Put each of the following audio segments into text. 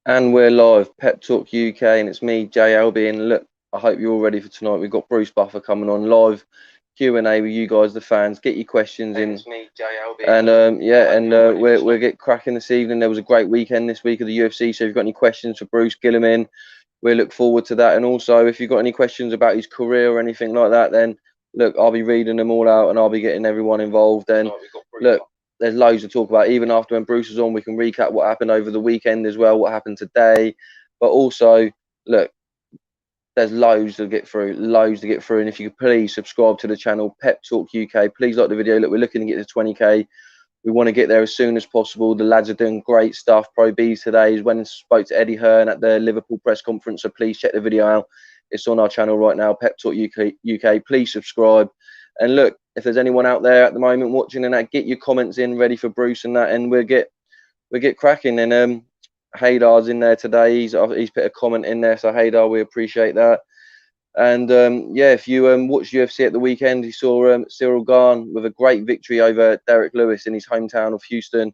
And we're live, Pep Talk UK, and it's me, J Alby. And look, I hope you're all ready for tonight. We've got Bruce Buffer coming on live Q&A with you guys, the fans. Get your questions in. It's me, J Alby. And we'll get cracking this evening. There was a great weekend this week of the UFC. So if you've got any questions for Bruce, get them in. We look forward to that. And also, if you've got any questions about his career or anything like that, then look, I'll be reading them all out and I'll be getting everyone involved. And look, there's loads to talk about. Even after when Bruce is on, we can recap what happened over the weekend as well, what happened today. But also, look, there's loads to get through. And if you could please subscribe to the channel, Pep Talk UK. Please like the video. Look, we're looking to get to 20k. We want to get there as soon as possible. The lads are doing great stuff. Pro B's today is when I spoke to Eddie Hearn at the Liverpool press conference. So please check the video out. It's on our channel right now, Pep Talk UK. Please subscribe. And look, if there's anyone out there at the moment watching and that, get your comments in ready for Bruce and that, and we'll get cracking. And Haydar's in there today. He's put a comment in there, so Haydar, we appreciate that. And yeah, if you watched UFC at the weekend, you saw Cyril Gane with a great victory over Derek Lewis in his hometown of Houston.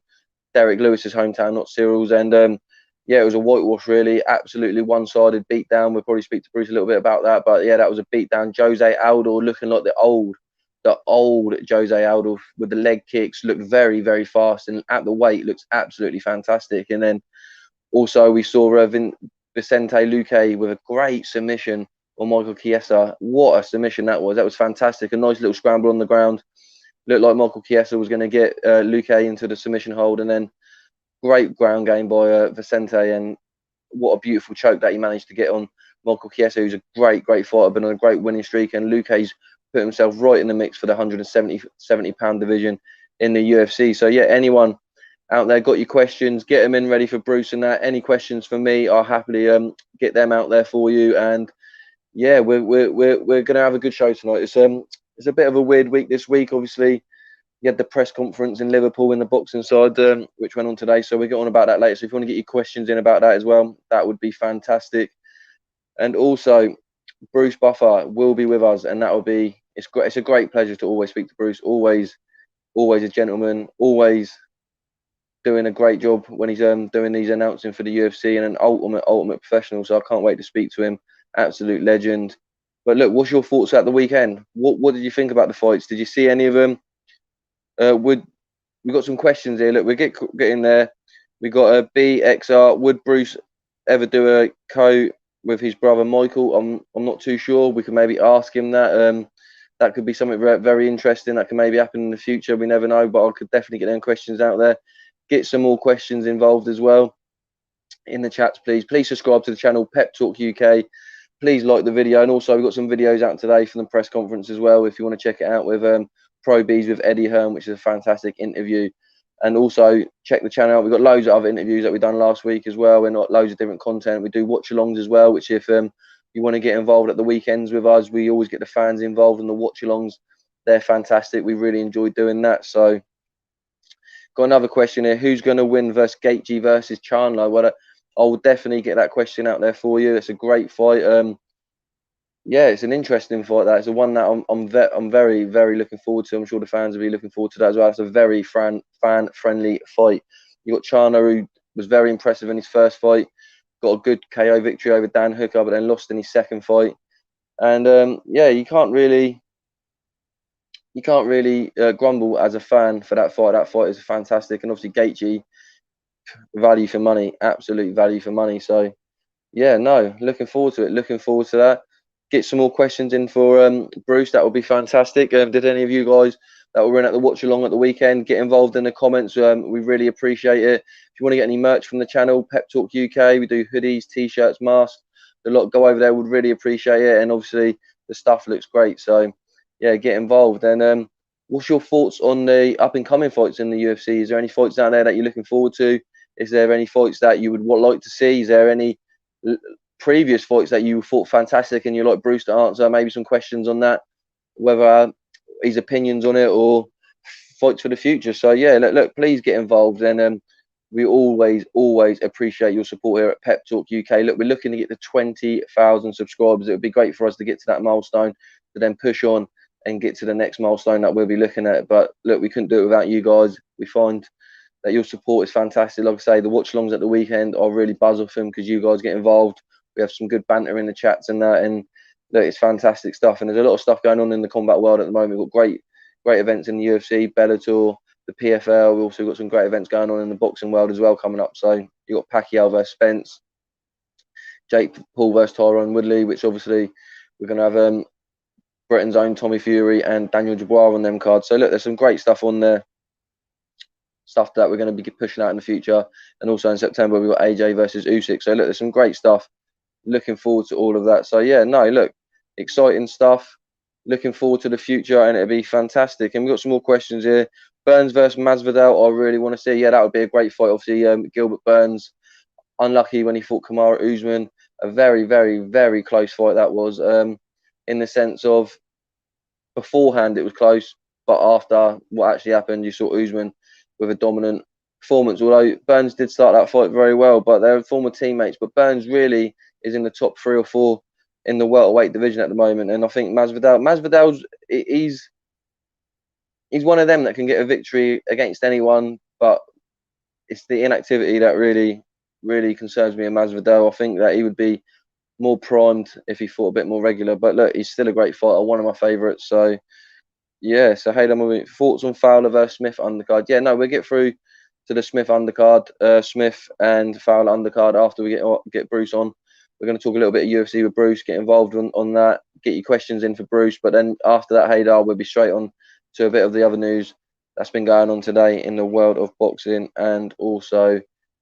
Derek Lewis's hometown, not Cyril's. And yeah, it was a whitewash, really. Absolutely one-sided beatdown. We'll probably speak to Bruce a little bit about that. But yeah, that was a beatdown. Jose Aldo looking like the old Jose Aldo with the leg kicks, looked very, very fast, and at the weight looks absolutely fantastic. And then also we saw Vicente Luque with a great submission on Michael Chiesa. What a submission that was. That was fantastic. A nice little scramble on the ground. Looked like Michael Chiesa was going to get Luque into the submission hold, and then great ground game by Vicente, and what a beautiful choke that he managed to get on Michael Chiesa, who's a great fighter, been on a great winning streak, and Luque's put himself right in the mix for the 170 pound division in the UFC. So yeah, anyone out there got your questions, get them in ready for Bruce and that. Any questions for me, I'll happily get them out there for you. And yeah, we're gonna have a good show tonight. It's a bit of a weird week this week. Obviously, you had the press conference in Liverpool in the boxing side, which went on today. So we'll get on about that later. So if you want to get your questions in about that as well, that would be fantastic. And also, Bruce Buffer will be with us, and that will be it's a great pleasure to always speak to Bruce. Always a gentleman. Always doing a great job when he's doing these announcing for the UFC, and an ultimate professional. So I can't wait to speak to him. Absolute legend. But look, what's your thoughts at the weekend? What did you think about the fights? Did you see any of them? We got some questions here. Look, we get in there. We got a BXR. Would Bruce ever do a co with his brother Michael? I'm not too sure. We could maybe ask him that. That could be something very interesting that can maybe happen in the future. We never know, but I could definitely get them questions out there. Get some more questions involved as well in the chats, please. Please subscribe to the channel, Pep Talk UK. Please like the video, and also we've got some videos out today from the press conference as well. If you want to check it out with Pro B's with Eddie Hearn, which is a fantastic interview. And also check the channel out. We've got loads of other interviews that we've done last week as well. We've got loads of different content. We do watch-alongs as well, which if you want to get involved at the weekends with us, we always get the fans involved in the watch-alongs. They're fantastic. We really enjoy doing that. So got another question here. Who's going to win versus Gaethje versus Chandler? Well, I will definitely get that question out there for you. It's a great fight. Yeah, it's an interesting fight. That it's the one that I'm very looking forward to. I'm sure the fans will be looking forward to that as well. It's a very fan friendly fight. You got Chandler, who was very impressive in his first fight, got a good KO victory over Dan Hooker, but then lost in his second fight. And yeah, you can't really grumble as a fan for that fight. That fight is fantastic, and obviously Gaethje, value for money, absolute value for money. So yeah, no, looking forward to it. Looking forward to that. Get some more questions in for Bruce. That would be fantastic. Did any of you guys that were in at the watch along at the weekend get involved in the comments? We really appreciate it. If you want to get any merch from the channel, Pep Talk UK, we do hoodies, t-shirts, masks. A lot. Go over there. Would really appreciate it. And obviously the stuff looks great. So yeah, get involved. And what's your thoughts on the up and coming fights in the UFC? Is there any fights down there that you're looking forward to? Is there any fights that you would like to see? Is there any previous fights that you thought fantastic and you'd like Bruce to answer? Maybe some questions on that, whether his opinions on it or fights for the future. So yeah, look, please get involved. And we always appreciate your support here at Pep Talk UK. Look, we're looking to get to 20,000 subscribers. It would be great for us to get to that milestone, to then push on and get to the next milestone that we'll be looking at. But look, we couldn't do it without you guys. We find that your support is fantastic. Like I say, the watch-alongs at the weekend, I really buzz off them because you guys get involved. We have some good banter in the chats and that, and look, it's fantastic stuff. And there's a lot of stuff going on in the combat world at the moment. We've got great events in the UFC, Bellator, the PFL. We've also got some great events going on in the boxing world as well coming up. So you got Pacquiao versus Spence, Jake Paul versus Tyron Woodley, which obviously we're going to have Britain's own Tommy Fury and Daniel Dubois on them cards. So look, there's some great stuff on there, stuff that we're going to be pushing out in the future. And also in September, we've got AJ versus Usyk. So look, there's some great stuff. Looking forward to all of that. So yeah, no, look, exciting stuff. Looking forward to the future, and it'll be fantastic. And we've got some more questions here. Burns versus Masvidal, I really want to see. Yeah, that would be a great fight. Obviously, Gilbert Burns, unlucky when he fought Kamaru Usman. A very, very, very close fight that was. In the sense of beforehand it was close, but after what actually happened, you saw Usman with a dominant performance. Although Burns did start that fight very well, but they're former teammates. But Burns really is in the top 3 or 4 in the welterweight division at the moment, and I think Masvidal's he's one of them that can get a victory against anyone, but it's the inactivity that really concerns me in Masvidal. I think that he would be more primed if he fought a bit more regular, but look, he's still a great fighter, one of my favourites. So yeah, so hey, thoughts on Fowler versus Smith undercard? Yeah, no, we'll get through to the Smith undercard, Smith and Fowler undercard after we get Bruce on. We're going to talk a little bit of UFC with Bruce, get involved on that, get your questions in for Bruce. But then after that, Haydar, we'll be straight on to a bit of the other news that's been going on today in the world of boxing and also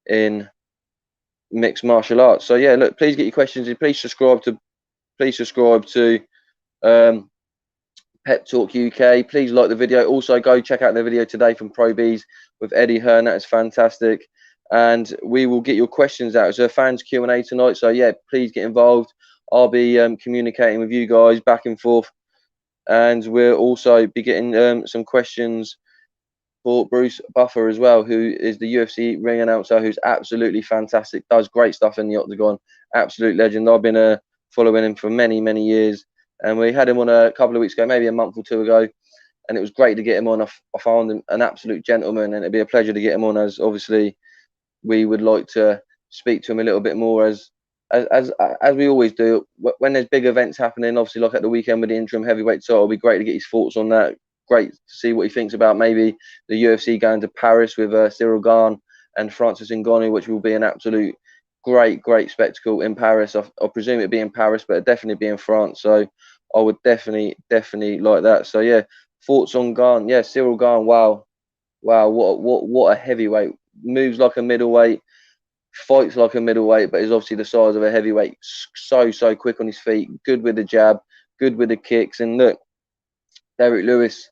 in mixed martial arts. So yeah, look, please get your questions in. Please subscribe to Pep Talk UK. Please like the video. Also, go check out the video today from Pro Bees with Eddie Hearn. That is fantastic. And we will get your questions out. It's a fans Q&A tonight. So yeah, please get involved. I'll be communicating with you guys back and forth. And we'll also be getting some questions for Bruce Buffer as well, who is the UFC ring announcer, who's absolutely fantastic, does great stuff in the octagon, absolute legend. I've been following him for many, many years, and we had him on a couple of weeks ago, maybe a month or 2 ago, and it was great to get him on. I found him an absolute gentleman, and it'd be a pleasure to get him on, as obviously we would like to speak to him a little bit more as we always do. When there's big events happening, obviously like at the weekend with the interim heavyweight title, it'll be great to get his thoughts on that. Great to see what he thinks about maybe the UFC going to Paris with Cyril Gane and Francis Ngannou, which will be an absolute great spectacle in Paris. I presume it'd be in Paris, but it'd definitely be in France. So I would definitely like that. So yeah, thoughts on Gane? Yeah, Cyril Gane. Wow, what a heavyweight. Moves like a middleweight, fights like a middleweight, but is obviously the size of a heavyweight. So quick on his feet, good with the jab, good with the kicks. And look, Derek Lewis,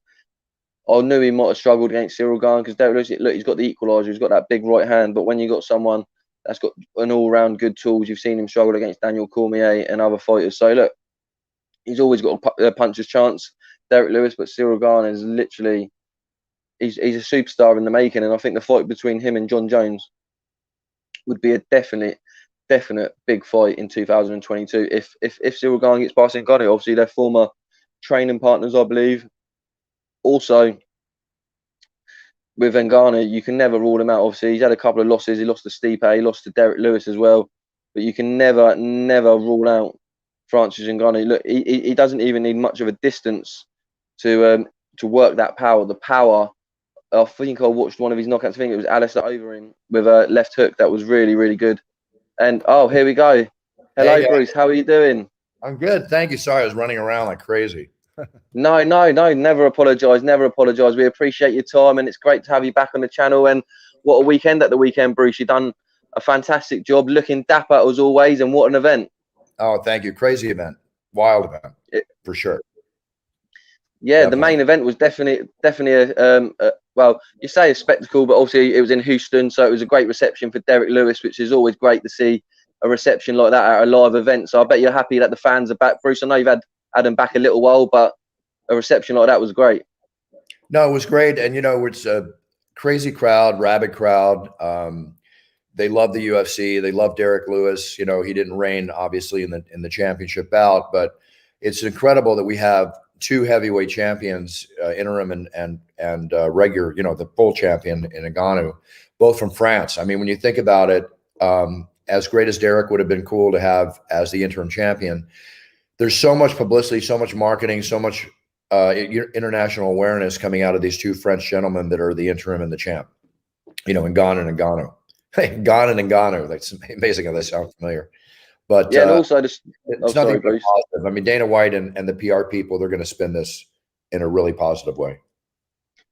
I knew he might have struggled against Cyril Gane because Derek Lewis, look, he's got the equaliser, he's got that big right hand. But when you got someone that's got an all-round good tools, you've seen him struggle against Daniel Cormier and other fighters. So look, he's always got a puncher's chance, Derek Lewis, but Cyril Gane is literally, he's a superstar in the making. And I think the fight between him and John Jones would be a definite big fight in 2022 if Cyril Gane gets past Ngannou. Obviously, they're former training partners, I believe. Also, with Ngannou, you can never rule him out. Obviously, he's had a couple of losses. He lost to Stipe, he lost to Derek Lewis as well. But you can never rule out Francis Ngannou. Look, he doesn't even need much of a distance to work that power. The power. I think I watched one of his knockouts. I think it was Alistair Overeem with a left hook that was really good. And oh, here we go. Hello, hey, Bruce. How are you doing? I'm good, thank you. Sorry, I was running around like crazy. No, never apologise. We appreciate your time, and it's great to have you back on the channel. And what a weekend at the weekend, Bruce. You've done a fantastic job, looking dapper as always, and what an event. Oh, thank you. Crazy event, wild event, for sure. Yeah, definitely. The main event was definitely a well, you say a spectacle, but obviously it was in Houston, so it was a great reception for Derek Lewis, which is always great to see a reception like that at a live event. So I bet you're happy that the fans are back, Bruce. I know you've had them back a little while, but a reception like that was great. No, it was great. And, you know, it's a crazy crowd, rabid crowd. They love the UFC. They love Derek Lewis. You know, he didn't reign, obviously, in the championship bout, but it's incredible that we have two heavyweight champions, interim and regular, the full champion in Ngannou, both from France. I mean, when you think about it, as great as Derek would have been cool to have as the interim champion, there's so much publicity, so much marketing, so much international awareness coming out of these two French gentlemen that are the interim and the champ. Ngannou and Ngannou. Hey, Ngannou and Ngannou. That's amazing how they sound familiar. But yeah, and also it's nothing but positive. I mean, Dana White and the PR people, they're going to spin this in a really positive way.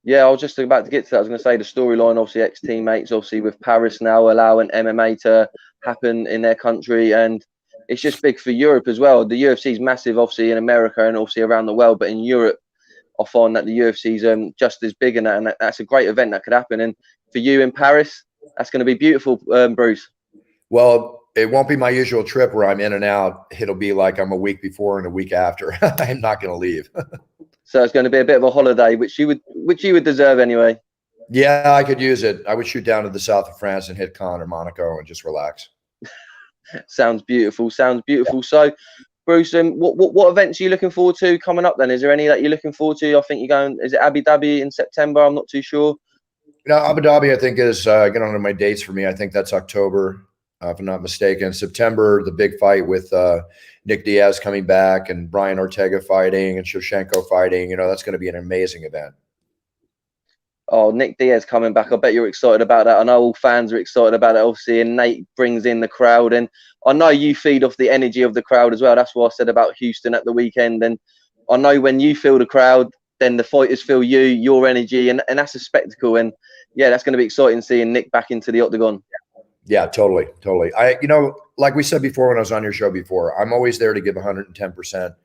Yeah, I was just about to get to that. I was going to say the storyline, obviously, ex-teammates, obviously, with Paris now allowing MMA to happen in their country. And it's just big for Europe as well. The UFC is massive, obviously, in America and obviously around the world. But in Europe, I find that the UFC is just as big, and that's a great event that could happen. And for you in Paris, that's going to be beautiful, Bruce. Well, it won't be my usual trip where I'm in and out. It'll be like I'm a week before and a week after. I'm not going to leave. So it's going to be a bit of a holiday, which you would deserve anyway. Yeah, I could use it. I would shoot down to the south of France and hit Cannes or Monaco and just relax. Sounds beautiful. Sounds beautiful. So, Bruce, what events are you looking forward to coming up then? Is there any that you're looking forward to? I think you're going, is it Abu Dhabi in September? I'm not too sure. Abu Dhabi, I think, is get on to my dates for me. I think that's October, if I'm not mistaken. September, the big fight with Nick Diaz coming back and Brian Ortega fighting and Shevchenko fighting. That's going to be an amazing event. Oh, Nick Diaz coming back. I bet you're excited about that. I know all fans are excited about it, obviously, and Nate brings in the crowd. And I know you feed off the energy of the crowd as well. That's what I said about Houston at the weekend. And I know when you feel the crowd, then the fighters feel your energy, and that's a spectacle. And yeah, that's going to be exciting seeing Nick back into the octagon. Yeah, totally. Like we said before when I was on your show before, I'm always there to give 110%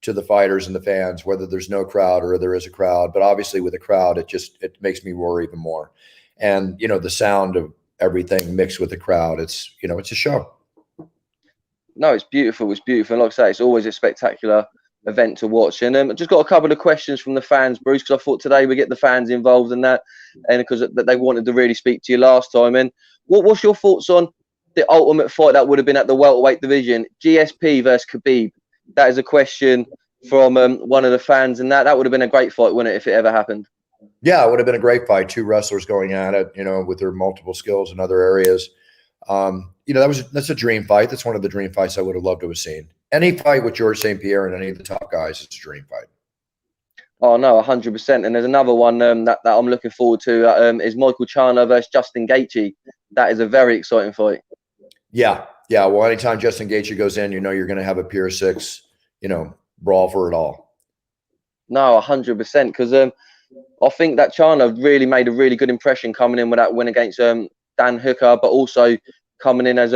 to the fighters and the fans, whether there's no crowd or there is a crowd. But obviously with a crowd, it makes me roar even more. And, the sound of everything mixed with the crowd, it's a show. No, it's beautiful. It's beautiful. And like I say, it's always a spectacular event to watch. And I just got a couple of questions from the fans, Bruce, because I thought today we get the fans involved in that, and because they wanted to really speak to you last time. And what's your thoughts on the ultimate fight that would have been at the welterweight division, GSP versus Khabib? That is a question from one of the fans, and that would have been a great fight, wouldn't it, if it ever happened? Yeah, it would have been a great fight. Two wrestlers going at it, with their multiple skills in other areas. That's a dream fight. That's one of the dream fights I would have loved to have seen. Any fight with George St. Pierre and any of the top guys, it's a dream fight. Oh no, 100%. And there's another one that I'm looking forward to is Michael Chandler versus Justin Gaethje. That is a very exciting fight. Yeah. Well, anytime Justin Gaethje goes in, you're going to have a Pier 6, brawl for it all. No, 100%. Because I think that Chandler really made a really good impression coming in with that win against Dan Hooker, but also coming in as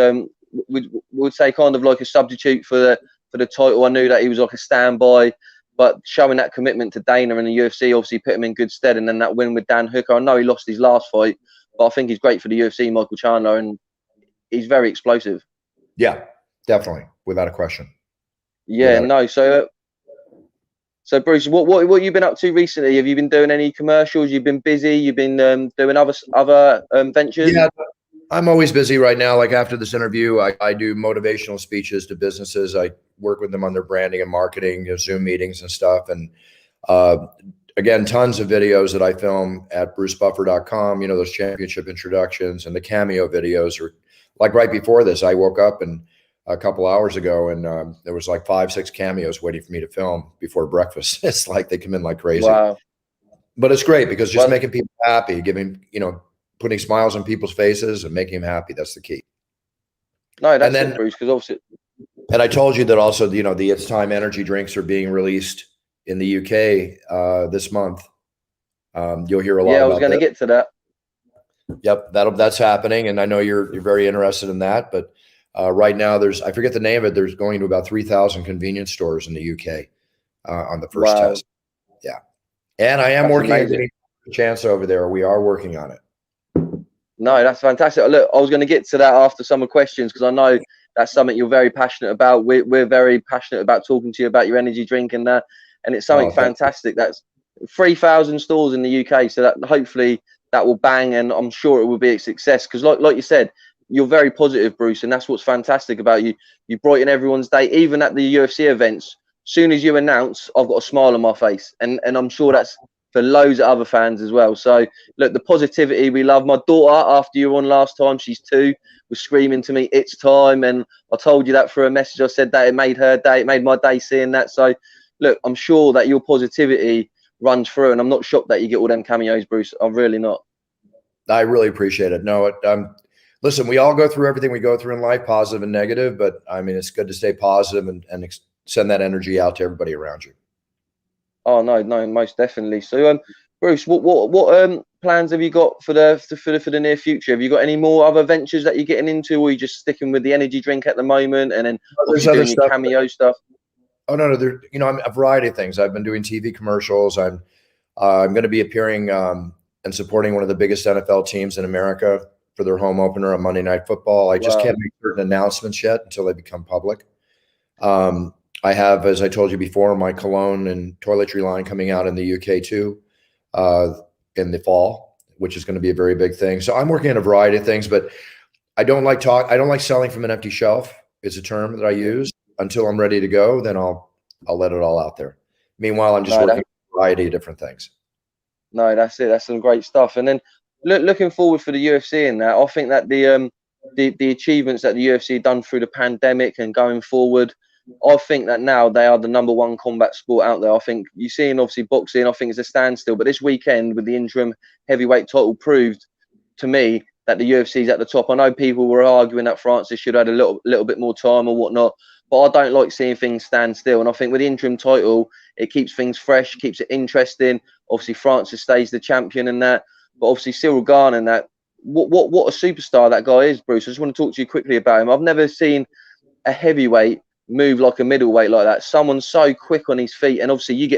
we would say kind of like a substitute for the title. I knew that he was like a standby, but showing that commitment to Dana and the UFC obviously put him in good stead. And then that win with Dan Hooker, I know he lost his last fight, but I think he's great for the UFC, Michael Chandler, and he's very explosive. Yeah, definitely, without a question. Yeah, So Bruce, what have you been up to recently? Have you been doing any commercials? You've been busy. You've been doing other ventures. Yeah, I'm always busy right now. Like after this interview, I do motivational speeches to businesses. I work with them on their branding and marketing, Zoom meetings and stuff. And again, tons of videos that I film at brucebuffer.com. Those championship introductions and the cameo videos are like right before this. I woke up and a couple hours ago, and there was like 5-6 cameos waiting for me to film before breakfast. It's like they come in like crazy. Wow. But it's great because just making people happy, putting smiles on people's faces and making them happy. That's the key. No, that's it, Bruce, because obviously. And I told you that also, the It's Time energy drinks are being released in the UK this month. You'll hear a lot about that. Yeah, I was going to get to that. Yep, that's happening. And I know you're very interested in that, but right now, I forget the name of it. There's going to about 3,000 convenience stores in the UK on the first test. Yeah. And I am working on getting a chance over there. We are working on it. No, that's fantastic. Look, I was going to get to that after some of the questions because I know that's something you're very passionate about. We're very passionate about talking to you about your energy drink and that. And it's something fantastic. That's 3,000 stores in the UK. So that hopefully that will bang, and I'm sure it will be a success because like you said, you're very positive, Bruce, and that's what's fantastic about you. You brighten everyone's day, even at the UFC events. soon as you announce, I've got a smile on my face, and I'm sure that's for loads of other fans as well. So look, the positivity we love. My daughter, after you were on last time, she's 2, was screaming to me, "It's time!" And I told you that through a message. I said that it made her day, it made my day seeing that. So look, I'm sure that your positivity runs through, and I'm not shocked that you get all them cameos, Bruce. I'm really not. I really appreciate it. No, listen, we all go through everything we go through in life, positive and negative, but I mean, it's good to stay positive and send that energy out to everybody around you. Oh no, most definitely. So Bruce, what plans have you got for the near future? Have you got any more other ventures that you're getting into, or are you just sticking with the energy drink at the moment, and then obviously doing your cameo stuff? Oh no, there, I'm a variety of things. I've been doing TV commercials. I'm going to be appearing and supporting one of the biggest NFL teams in America for their home opener on Monday Night Football. I just can't make certain announcements yet until they become public. I have, as I told you before, my cologne and toiletry line coming out in the UK too in the fall, which is going to be a very big thing. So I'm working on a variety of things, but I don't like selling from an empty shelf. It's a term that I use. Until I'm ready to go, then I'll let it all out there. Meanwhile, I'm just working on a variety of different things. No, that's it. That's some great stuff. And then looking forward for the UFC in that, I think that the achievements that the UFC done through the pandemic and going forward, I think that now they are the #1 combat sport out there. I think you're seeing obviously boxing, I think it's a standstill, but this weekend with the interim heavyweight title proved to me that the UFC is at the top. I know people were arguing that Francis should have had a little bit more time or whatnot, but I don't like seeing things stand still. And I think with the interim title, it keeps things fresh, keeps it interesting. Obviously, Francis stays the champion and that, but obviously Cyril Gane and that. What a superstar that guy is, Bruce. I just want to talk to you quickly about him. I've never seen a heavyweight move like a middleweight like that. Someone so quick on his feet, and obviously you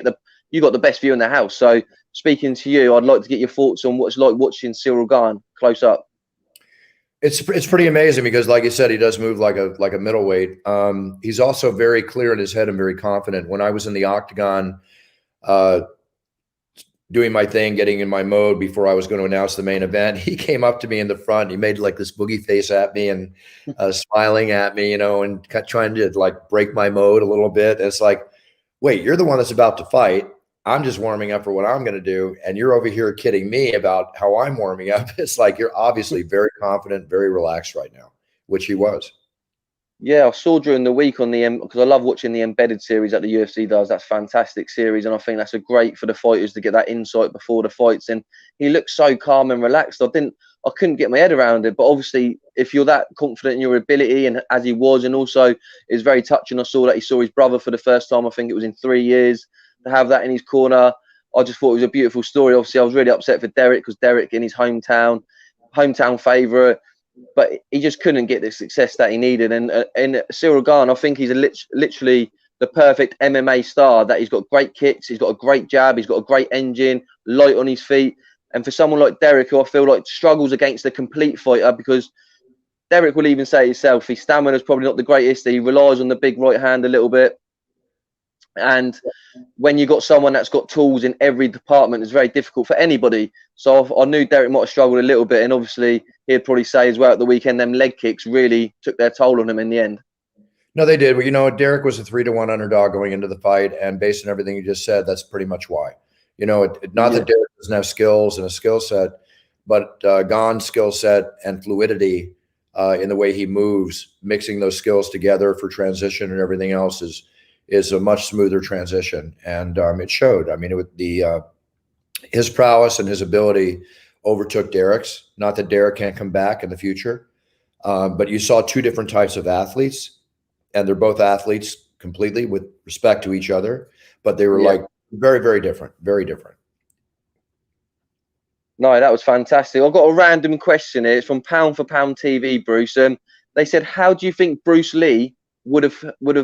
got the best view in the house. So speaking to you, I'd like to get your thoughts on what it's like watching Cyril Gane close up. It's pretty amazing because, like you said, he does move like a middleweight. He's also very clear in his head and very confident. When I was in the octagon, doing my thing, getting in my mode before I was going to announce the main event, he came up to me in the front. He made like this boogie face at me and smiling at me, and trying to like break my mode a little bit. And it's like, wait, you're the one that's about to fight. I'm just warming up for what I'm going to do. And you're over here kidding me about how I'm warming up. It's like, you're obviously very confident, very relaxed right now, which he was. Yeah, I saw during the week on because I love watching the embedded series that the UFC does. That's a fantastic series, and I think that's a great for the fighters to get that insight before the fights. And he looks so calm and relaxed. I couldn't get my head around it. But obviously, if you're that confident in your ability, and as he was, and also it's very touching. I saw that he saw his brother for the first time. I think it was in 3 years to have that in his corner. I just thought it was a beautiful story. Obviously, I was really upset for Derek because Derek in his hometown favourite. But he just couldn't get the success that he needed. And Cyril Gane, I think he's literally the perfect MMA star. That he's got great kicks, he's got a great jab, he's got a great engine, light on his feet. And for someone like Derek, who I feel like struggles against a complete fighter, because Derek will even say himself, his stamina is probably not the greatest. He relies on the big right hand a little bit. And when you've got someone that's got tools in every department, it's very difficult for anybody. So I knew Derek might have struggled a little bit. And obviously, he'd probably say as well at the weekend, them leg kicks really took their toll on him in the end. No, they did. Well, Derek was a 3-1 underdog going into the fight. And based on everything you just said, that's pretty much why. Not that Derek doesn't have skills and a skill set, but Gane's skill set and fluidity in the way he moves, mixing those skills together for transition and everything else is a much smoother transition. And it showed. I mean, his prowess and his ability overtook Derek's. Not that Derek can't come back in the future, but you saw two different types of athletes, and they're both athletes completely with respect to each other, but they were like very, very different, very different. No, that was fantastic. I've got a random question here. It's from Pound for Pound TV, Bruce. They said, how do you think Bruce Lee would have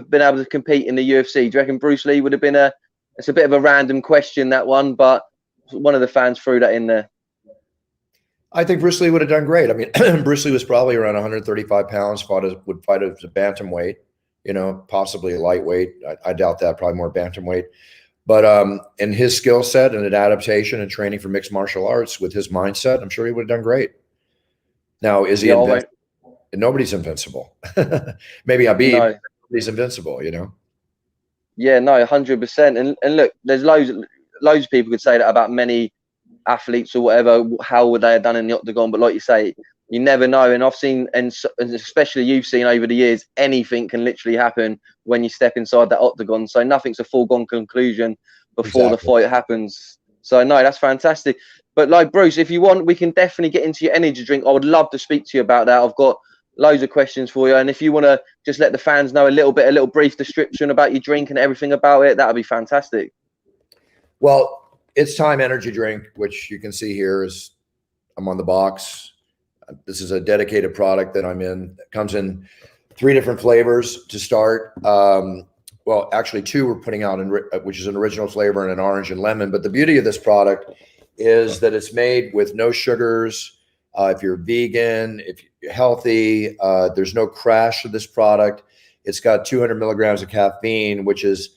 been able to compete in the UFC? Do you reckon Bruce Lee would have been it's a bit of a random question, that one, but one of the fans threw that in there. I think Bruce Lee would have done great. I mean, Bruce Lee was probably around 135 pounds, would fight as a bantamweight, possibly a lightweight. I doubt that, probably more bantamweight. But in his skill set and an adaptation and training for mixed martial arts with his mindset, I'm sure he would have done great. Now, is he invincible? Nobody's invincible. Maybe Habib, nobody's invincible, Yeah, no, 100%. And look, there's loads of people could say that about many athletes or whatever, how would they have done in the octagon? But like you say, you never know. And I've seen, and especially you've seen over the years, anything can literally happen when you step inside that octagon. So nothing's a foregone conclusion before the Exactly. fight happens. So no, that's fantastic. But like Bruce, if you want, we can definitely get into your energy drink. I would love to speak to you about that. I've got loads of questions for you. And if you want to just let the fans know a little brief description about your drink and everything about it, that would be fantastic. Well, it's Time energy drink, which you can see here is I'm on the box. This is a dedicated product that I'm in. It comes in 3 different flavors to start. Well, actually 2 we're putting out, which is an original flavor and an orange and lemon. But the beauty of this product is that it's made with no sugars. If you're vegan, if you're healthy, there's no crash to this product. It's got 200 milligrams of caffeine, which is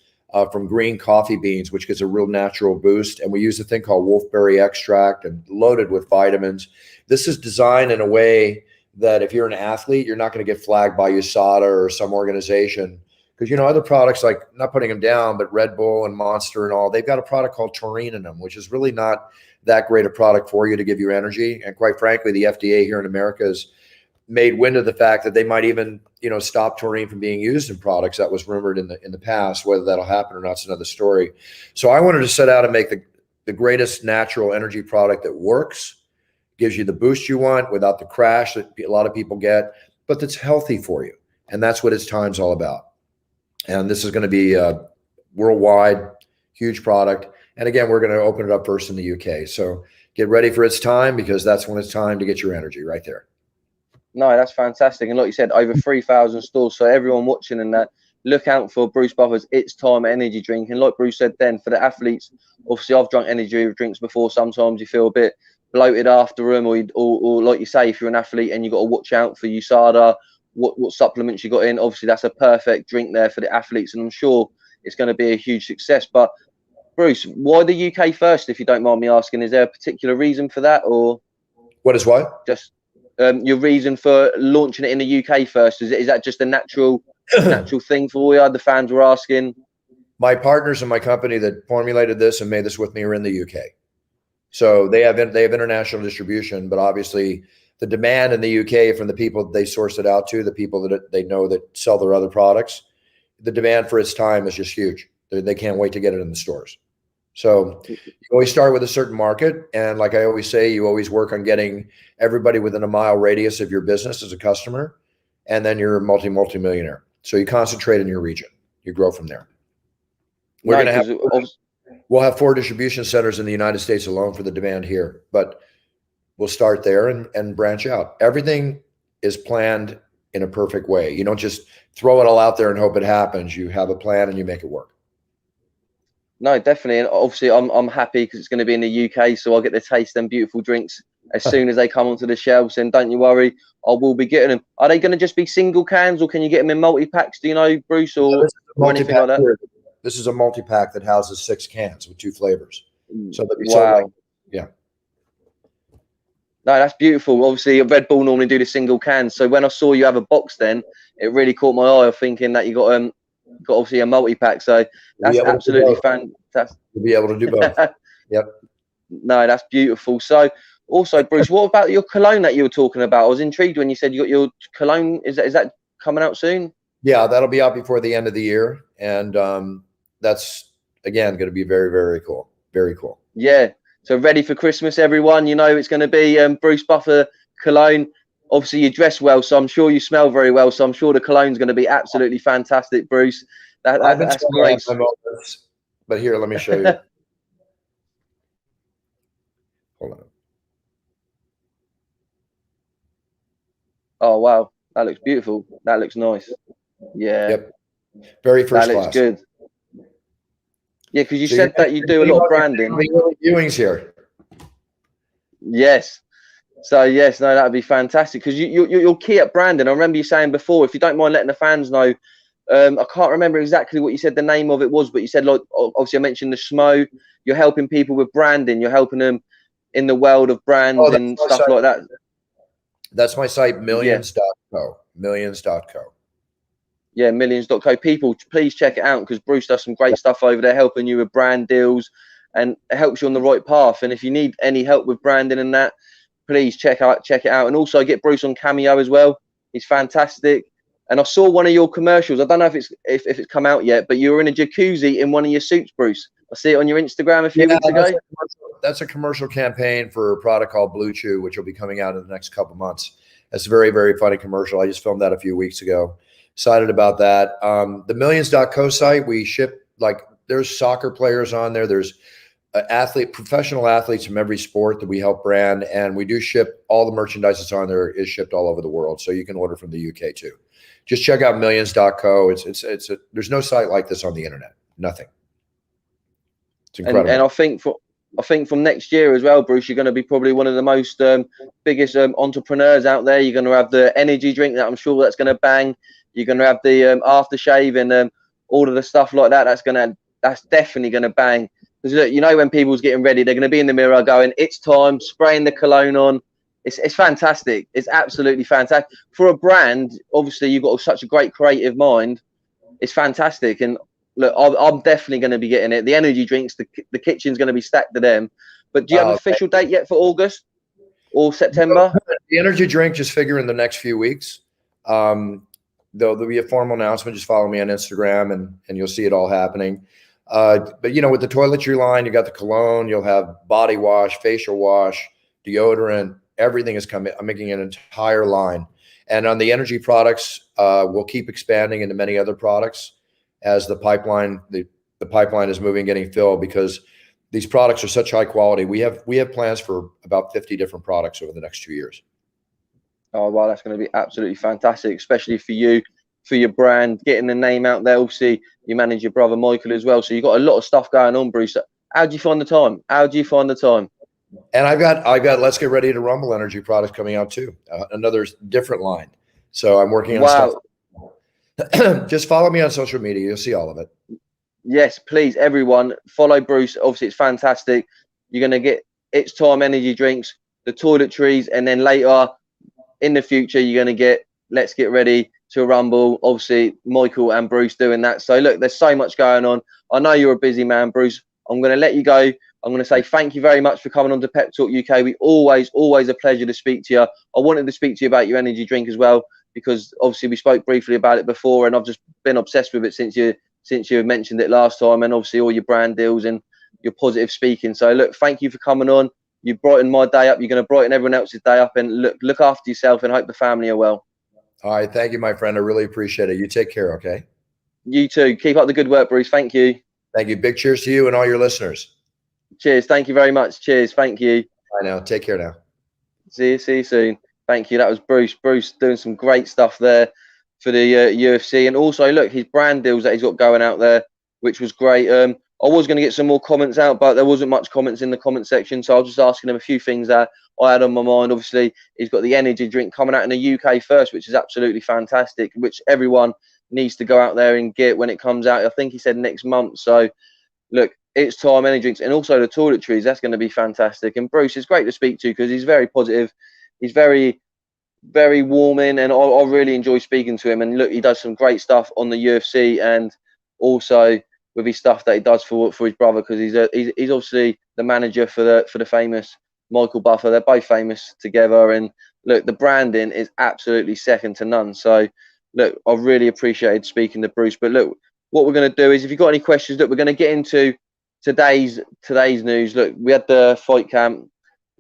from green coffee beans, which gives a real natural boost. And we use a thing called wolfberry extract and loaded with vitamins. This is designed in a way that if you're an athlete, you're not going to get flagged by USADA or some organization. Because, you know, other products, like, not putting them down, but Red Bull and Monster and all, they've got a product called taurine in them, which is really not that great a product for you to give you energy. And quite frankly, the FDA here in America has made wind of the fact that they might even, you know, stop taurine from being used in products. That was rumored in the past. Whether that'll happen or not is another story. So I wanted to set out and make the greatest natural energy product that works, gives you the boost you want without the crash that a lot of people get, but that's healthy for you. And that's what It's Time's all about. And this is going to be a worldwide, huge product. And again, we're going to open it up first in the UK. So get ready for It's Time, because that's when it's time to get your energy right there. No, that's fantastic. And like you said, over 3,000 stores. So everyone watching and that, look out for Bruce Buffer's It's Time energy drink. And like Bruce said then, for the athletes, obviously I've drunk energy drinks before. Sometimes you feel a bit bloated after them, or like you say, if you're an athlete and you've got to watch out for USADA, what supplements you got in. Obviously, that's a perfect drink there for the athletes. And I'm sure it's going to be a huge success. But Bruce, why the UK first, if you don't mind me asking? Is there a particular reason for that, or What is what? just your reason for launching it in the UK first? Is that just a natural thing for you? The fans were asking. My partners in my company that formulated this and made this with me are in the UK, so they have international distribution. But obviously, the demand in the UK from the people that they source it out to, the people that they know that sell their other products, the demand for It's Time is just huge. They can't wait to get it in the stores. So you always start with a certain market. And like I always say, you always work on getting everybody within a mile radius of your business as a customer. And then you're a multi-millionaire. So you concentrate in your region. You grow from there. We'll have 4 distribution centers in the United States alone for the demand here. But we'll start there and branch out. Everything is planned in a perfect way. You don't just throw it all out there and hope it happens. You have a plan and you make it work. No, definitely. And obviously, I'm happy because it's going to be in the UK, so I'll get to taste them beautiful drinks as soon as they come onto the shelves. And don't you worry, I will be getting them. Are they going to just be single cans, or can you get them in multi-packs? Do you know, Bruce, or anything like that? This is a multi-pack that houses 6 cans with 2 flavors. So that wow. Yeah. No, that's beautiful. Obviously, Red Bull normally do the single cans. So when I saw you have a box, then it really caught my eye. Thinking that you got obviously a multi-pack. So that's absolutely fantastic. You'll be able to do both. Yep. No, that's beautiful. So also, Bruce, what about your cologne that you were talking about? I was intrigued when you said you got your cologne. Is that coming out soon? Yeah, that'll be out before the end of the year. And that's, again, going to be very, very cool. Very cool. Yeah. So ready for Christmas, everyone. You know it's going to be Bruce Buffer cologne. Obviously, you dress well, so I'm sure you smell very well. So I'm sure the cologne's going to be absolutely fantastic, Bruce. That's great. But here, let me show you. Hold on. Oh, wow. That looks beautiful. That looks nice. Yeah. Yep. Very first class. That looks good. Yeah, because you said that you do a lot of branding. Viewings here. Yes. So yes, no, that'd be fantastic because you're key at branding. I remember you saying before, if you don't mind letting the fans know, I can't remember exactly what you said the name of it was, but you said, like, obviously I mentioned the SMO. You're helping people with branding. You're helping them in the world of brands and stuff like that. That's my site, millions.co. Millions.co. Yeah, millions.co. People, please check it out, because Bruce does some great stuff over there, helping you with brand deals, and it helps you on the right path. And if you need any help with branding and that, please check it out. And also get Bruce on Cameo as well. He's fantastic. And I saw one of your commercials. I don't know if it's come out yet, but you were in a jacuzzi in one of your suits, Bruce. I see it on your Instagram a few weeks ago. That's a commercial campaign for a product called Blue Chew, which will be coming out in the next couple months. That's a very, very funny commercial. I just filmed that a few weeks ago. Excited about that. The millions.co site, we ship, like, there's soccer players on there. There's professional athletes from every sport that we help brand. And we do ship all the merchandise that's on there is shipped all over the world. So you can order from the UK too. Just check out millions.co. There's no site like this on the internet. Nothing. It's incredible. And I think from next year as well, Bruce, you're going to be probably one of the most biggest entrepreneurs out there. You're going to have the energy drink that I'm sure that's going to bang. You're going to have the aftershave and all of the stuff like that. That's definitely going to bang. Because look, you know, when people's getting ready, they're going to be in the mirror going, "It's time," spraying the cologne on. It's fantastic. It's absolutely fantastic for a brand. Obviously, you've got such a great creative mind. It's fantastic. And look, I'm definitely going to be getting it. The energy drinks, the kitchen's going to be stacked to them. But do you have an official date yet for August or September? The energy drink, just figure in the next few weeks. There'll be a formal announcement. Just follow me on Instagram and you'll see it all happening. But, you know, with the toiletry line, you got the cologne, you'll have body wash, facial wash, deodorant, everything is coming. I'm making an entire line. And on the energy products, we'll keep expanding into many other products as the pipeline is moving, getting filled, because these products are such high quality. We have plans for about 50 different products over the next 2 years. Oh, wow, that's going to be absolutely fantastic, especially for you, for your brand, getting the name out there. Obviously, you manage your brother Michael as well, so you've got a lot of stuff going on, Bruce. How do you find the time? And I've got Let's Get Ready to Rumble energy products coming out too, another different line. So I'm working on stuff. Just follow me on social media. You'll see all of it. Yes, please, everyone, follow Bruce. Obviously, it's fantastic. You're going to get It's Time energy drinks, the toiletries, and then later in the future, you're going to get Let's Get Ready to Rumble. Obviously, Michael and Bruce doing that. So, look, there's so much going on. I know you're a busy man, Bruce. I'm going to let you go. I'm going to say thank you very much for coming on to Pep Talk UK. We always a pleasure to speak to you. I wanted to speak to you about your energy drink as well, because obviously we spoke briefly about it before, and I've just been obsessed with it since you mentioned it last time, and obviously all your brand deals and your positive speaking. So look, thank you for coming on. You brightened my day up. You're going to brighten everyone else's day up, and look after yourself, and hope the family are well. All right. Thank you, my friend. I really appreciate it. You take care. Okay. You too. Keep up the good work, Bruce. Thank you. Thank you. Big cheers to you and all your listeners. Cheers. Thank you very much. Cheers. Thank you. Bye now. Take care now. See you soon. Thank you. That was Bruce. Bruce doing some great stuff there for the UFC, and also look, his brand deals that he's got going out there, which was great. I was going to get some more comments out, but there wasn't much comments in the comment section, so I was just asking him a few things that I had on my mind. Obviously, he's got the energy drink coming out in the UK first, which is absolutely fantastic, which everyone needs to go out there and get when it comes out. I think he said next month. So look, It's Time energy drinks, and also the toiletries. That's going to be fantastic. And Bruce is great to speak to because he's very positive. He's very warming, and I really enjoy speaking to him. And look, he does some great stuff on the UFC, and also with his stuff that he does for his brother, because he's obviously the manager for the famous Michael Buffer. They're both famous together, and look, the branding is absolutely second to none. So look, I really appreciated speaking to Bruce. But look, what we're going to do is, if you've got any questions, look, we're going to get into today's news. Look, we had the fight camp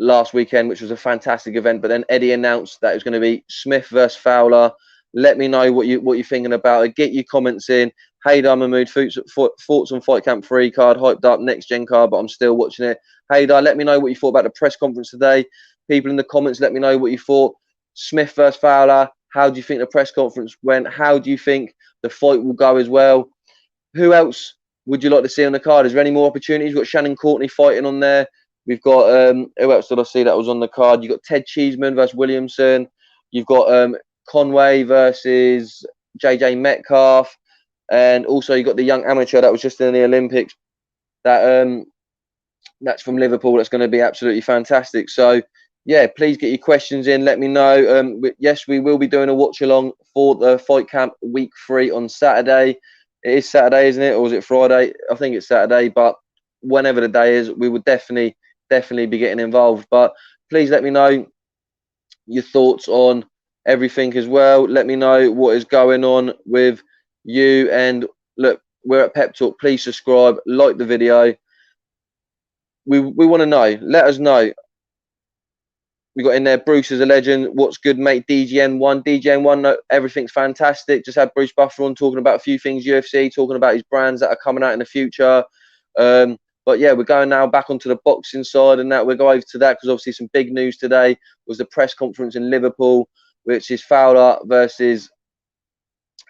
last weekend, which was a fantastic event, but then Eddie announced that it was going to be Smith versus Fowler. Let me know what you're thinking about it. Get your comments in. Haydar Mahmood, thoughts on Fight Camp 3 card, hyped up, next gen card, but I'm still watching it. Haydar, let me know what you thought about the press conference today. People in the comments, let me know what you thought. Smith versus Fowler, how do you think the press conference went? How do you think the fight will go as well? Who else would you like to see on the card? Is there any more opportunities? We've got Shannon Courtney fighting on there. We've got, who else did I see that was on the card? You've got Ted Cheeseman versus Williamson. You've got Conway versus JJ Metcalf. And also you've got the young amateur that was just in the Olympics. That's from Liverpool. That's going to be absolutely fantastic. So yeah, please get your questions in. Let me know. Yes, we will be doing a watch along for the Fight Camp week 3 on Saturday. It is Saturday, isn't it, or is it Friday? I think it's Saturday, but whenever the day is, we would definitely be getting involved. But please let me know your thoughts on everything as well. Let me know what is going on with you. And look, we're at Pep Talk. Please subscribe, like the video. We want to know. Let us know. We got in there, Bruce is a legend. What's good, mate? DGN1. DGN1, no, everything's fantastic. Just had Bruce Buffer on talking about a few things UFC, talking about his brands that are coming out in the future. But yeah, we're going now back onto the boxing side, and that we'll go over to that because obviously some big news today was the press conference in Liverpool, which is Fowler versus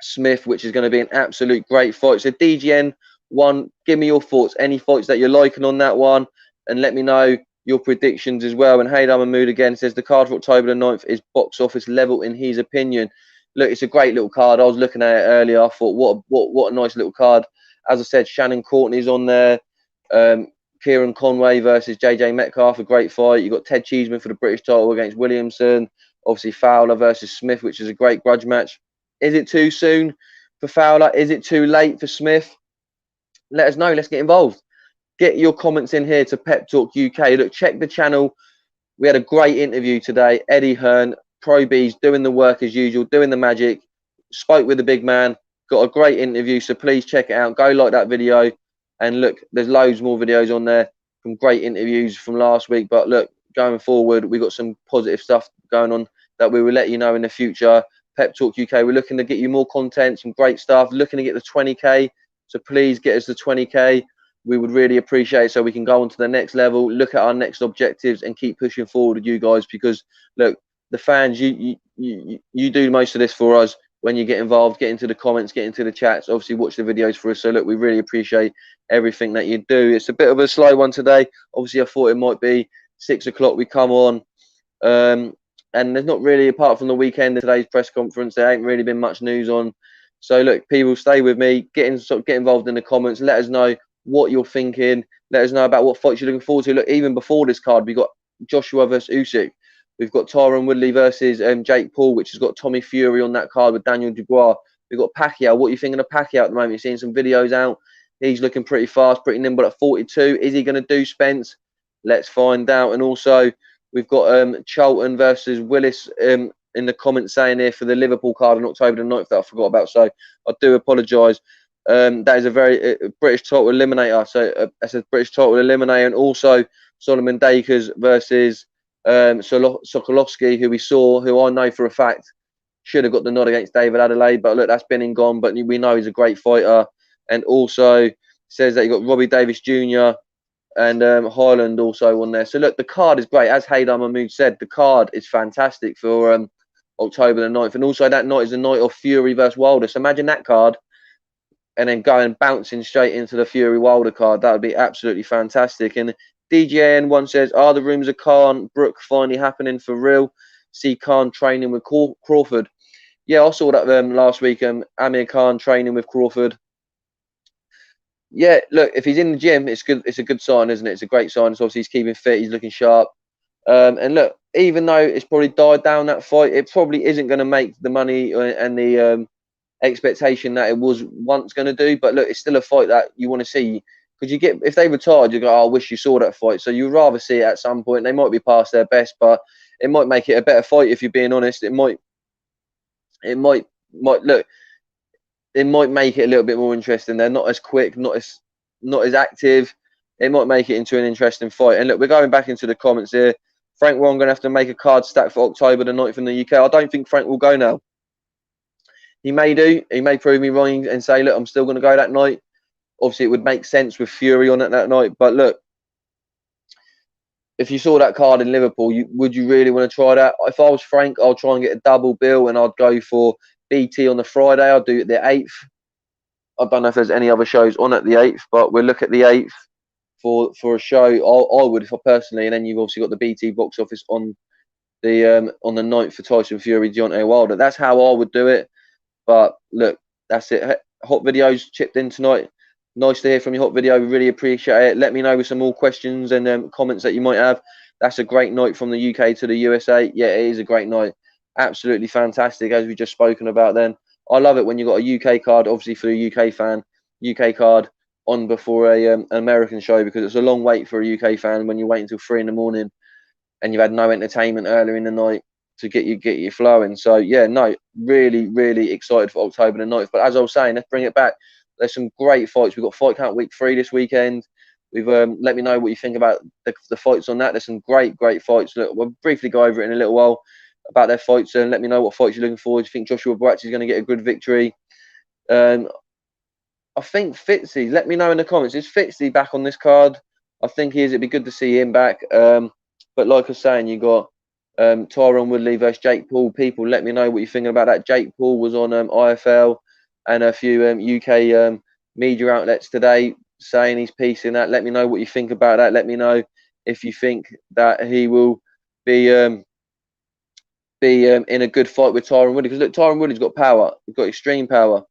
Smith, which is going to be an absolute great fight. So DGN1, give me your thoughts. Any fights that you're liking on that one, and let me know your predictions as well. And Haydar Mahmood again says the card for October the 9th is box office level in his opinion. Look, it's a great little card. I was looking at it earlier. I thought, what a nice little card. As I said, Shannon Courtney's on there. Kieran Conway versus JJ Metcalf, a great fight. You've got Ted Cheeseman for the British title against Williamson. Obviously, Fowler versus Smith, which is a great grudge match. Is it too soon for Fowler? Is it too late for Smith? Let us know. Let's get involved. Get your comments in here to Pep Talk UK. Look, check the channel. We had a great interview today. Eddie Hearn, Pro B's doing the work as usual, doing the magic. Spoke with the big man. Got a great interview, so please check it out. Go like that video. And look, there's loads more videos on there from great interviews from last week. But look, going forward, we've got some positive stuff going on that we will let you know in the future. Pep Talk UK, we're looking to get you more content, some great stuff, looking to get the 20K. So please get us the 20K. We would really appreciate it so we can go on to the next level, look at our next objectives and keep pushing forward with you guys because, look, the fans, you do most of this for us when you get involved, get into the comments, get into the chats, obviously watch the videos for us. So, look, we really appreciate everything that you do. It's a bit of a slow one today. Obviously, I thought it might be 6 o'clock we come on. And there's not really, apart from the weekend of today's press conference, there ain't really been much news on. So, look, people, stay with me. Get involved in the comments. Let us know what you're thinking. Let us know about what fights you're looking forward to. Look, even before this card, we got Joshua versus Usyk. We've got Tyron Woodley versus Jake Paul, which has got Tommy Fury on that card with Daniel Dubois. We've got Pacquiao. What are you thinking of Pacquiao at the moment? You're seeing some videos out. He's looking pretty fast, pretty nimble at 42. Is he going to do Spence? Let's find out. And also, we've got Charlton versus Willis in the comments saying here for the Liverpool card on October the 9th that I forgot about. So I do apologise. That is a very British title eliminator. So that's a British title eliminator. And also Solomon Dakers versus Sokolowski, who I know for a fact should have got the nod against David Adelaide. But look, that's been and gone. But we know he's a great fighter. And also says that you got Robbie Davis Jr. and Highland also on there. So look, the card is great. As Haydar Mahmood said, the card is fantastic for October the 9th. And also that night is the night of Fury versus Wilder. So imagine that card and then going bouncing straight into the Fury Wilder card. That would be absolutely fantastic. And DJN1 says, are the rumours of Khan Brook finally happening for real? See Khan training with Crawford. Yeah, I saw that last week. Amir Khan training with Crawford. Yeah, look, if he's in the gym, it's good. It's a good sign, isn't it? It's a great sign. So obviously he's keeping fit. He's looking sharp. And look, even though it's probably died down that fight, it probably isn't going to make the money and the expectation that it was once going to do. But look, it's still a fight that you want to see because you get, if they retired, you go, oh, I wish you saw that fight. So you'd rather see it at some point. They might be past their best, but it might make it a better fight if you're being honest. It might look. It might make it a little bit more interesting. They're not as quick, not as active. It might make it into an interesting fight. And look, we're going back into the comments here. Frank Warren going to have to make a card stack for October the 9th in the UK. I don't think Frank will go now. He may do. He may prove me wrong and say, look, I'm still going to go that night. Obviously, it would make sense with Fury on it that night. But look, if you saw that card in Liverpool, would you really want to try that? If I was Frank, I'll try and get a double bill and I'd go for BT on the Friday. I'll do it the 8th. I don't know if there's any other shows on at the 8th, but we'll look at the 8th for a show. I would, if I personally, and then you've obviously got the BT box office on the 9th for Tyson Fury, Deontay Wilder. That's how I would do it. But look, that's it. Hot videos chipped in tonight. Nice to hear from your hot video. We really appreciate it. Let me know with some more questions and comments that you might have. that's a great night from the UK to the USA. Yeah, it is a great night. Absolutely fantastic, as we just spoken about then. I love it when you've got a UK card, obviously for a UK fan, UK card on before an American show, because it's a long wait for a UK fan when you wait until 3 in the morning and you've had no entertainment earlier in the night to get you flowing. So yeah, no, really excited for October the 9th. But as I was saying, let's bring it back. There's some great fights. We've got Fight Count Week 3 this weekend. We've let me know what you think about the fights on that. There's some great fights. Look, we'll briefly go over it in a little while about their fights, and let me know what fights you're looking for. Do you think Joshua Buatsi is going to get a good victory? I think Fitzy, let me know in the comments. Is Fitzy back on this card? I think he is. It'd be good to see him back. But like I was saying, you got Tyron Woodley versus Jake Paul. People, let me know what you're thinking about that. Jake Paul was on IFL and a few UK media outlets today saying his piece in that. Let me know what you think about that. Let me know if you think that he will be in a good fight with Tyron Woodley. Because look, Tyron Woodley's got power. He's got extreme power.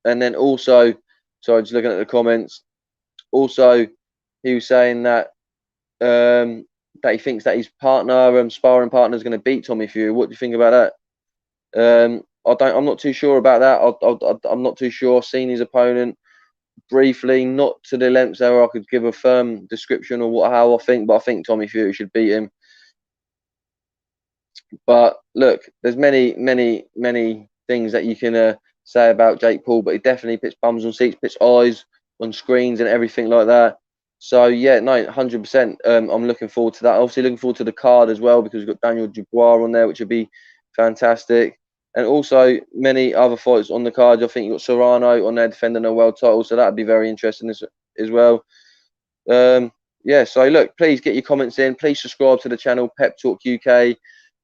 And then also, sorry, just looking at the comments. Also, he was saying that that he thinks that his partner, sparring partner, is going to beat Tommy Fury. What do you think about that? I'm not too sure about that. I'm not too sure. I've seen his opponent briefly, not to the lengths where I could give a firm description or how I think, but I think Tommy Fury should beat him. But look, there's many things that you can say about Jake Paul, but he definitely puts bums on seats, puts eyes on screens and everything like that. So yeah, no, 100%. I'm looking forward to that. Obviously, looking forward to the card as well, because we've got Daniel Dubois on there, which would be fantastic. And also many other fights on the card. I think you've got Serrano on there defending a world title, so that'd be very interesting as well. Yeah, so look, please get your comments in. Please subscribe to the channel, Pep Talk UK.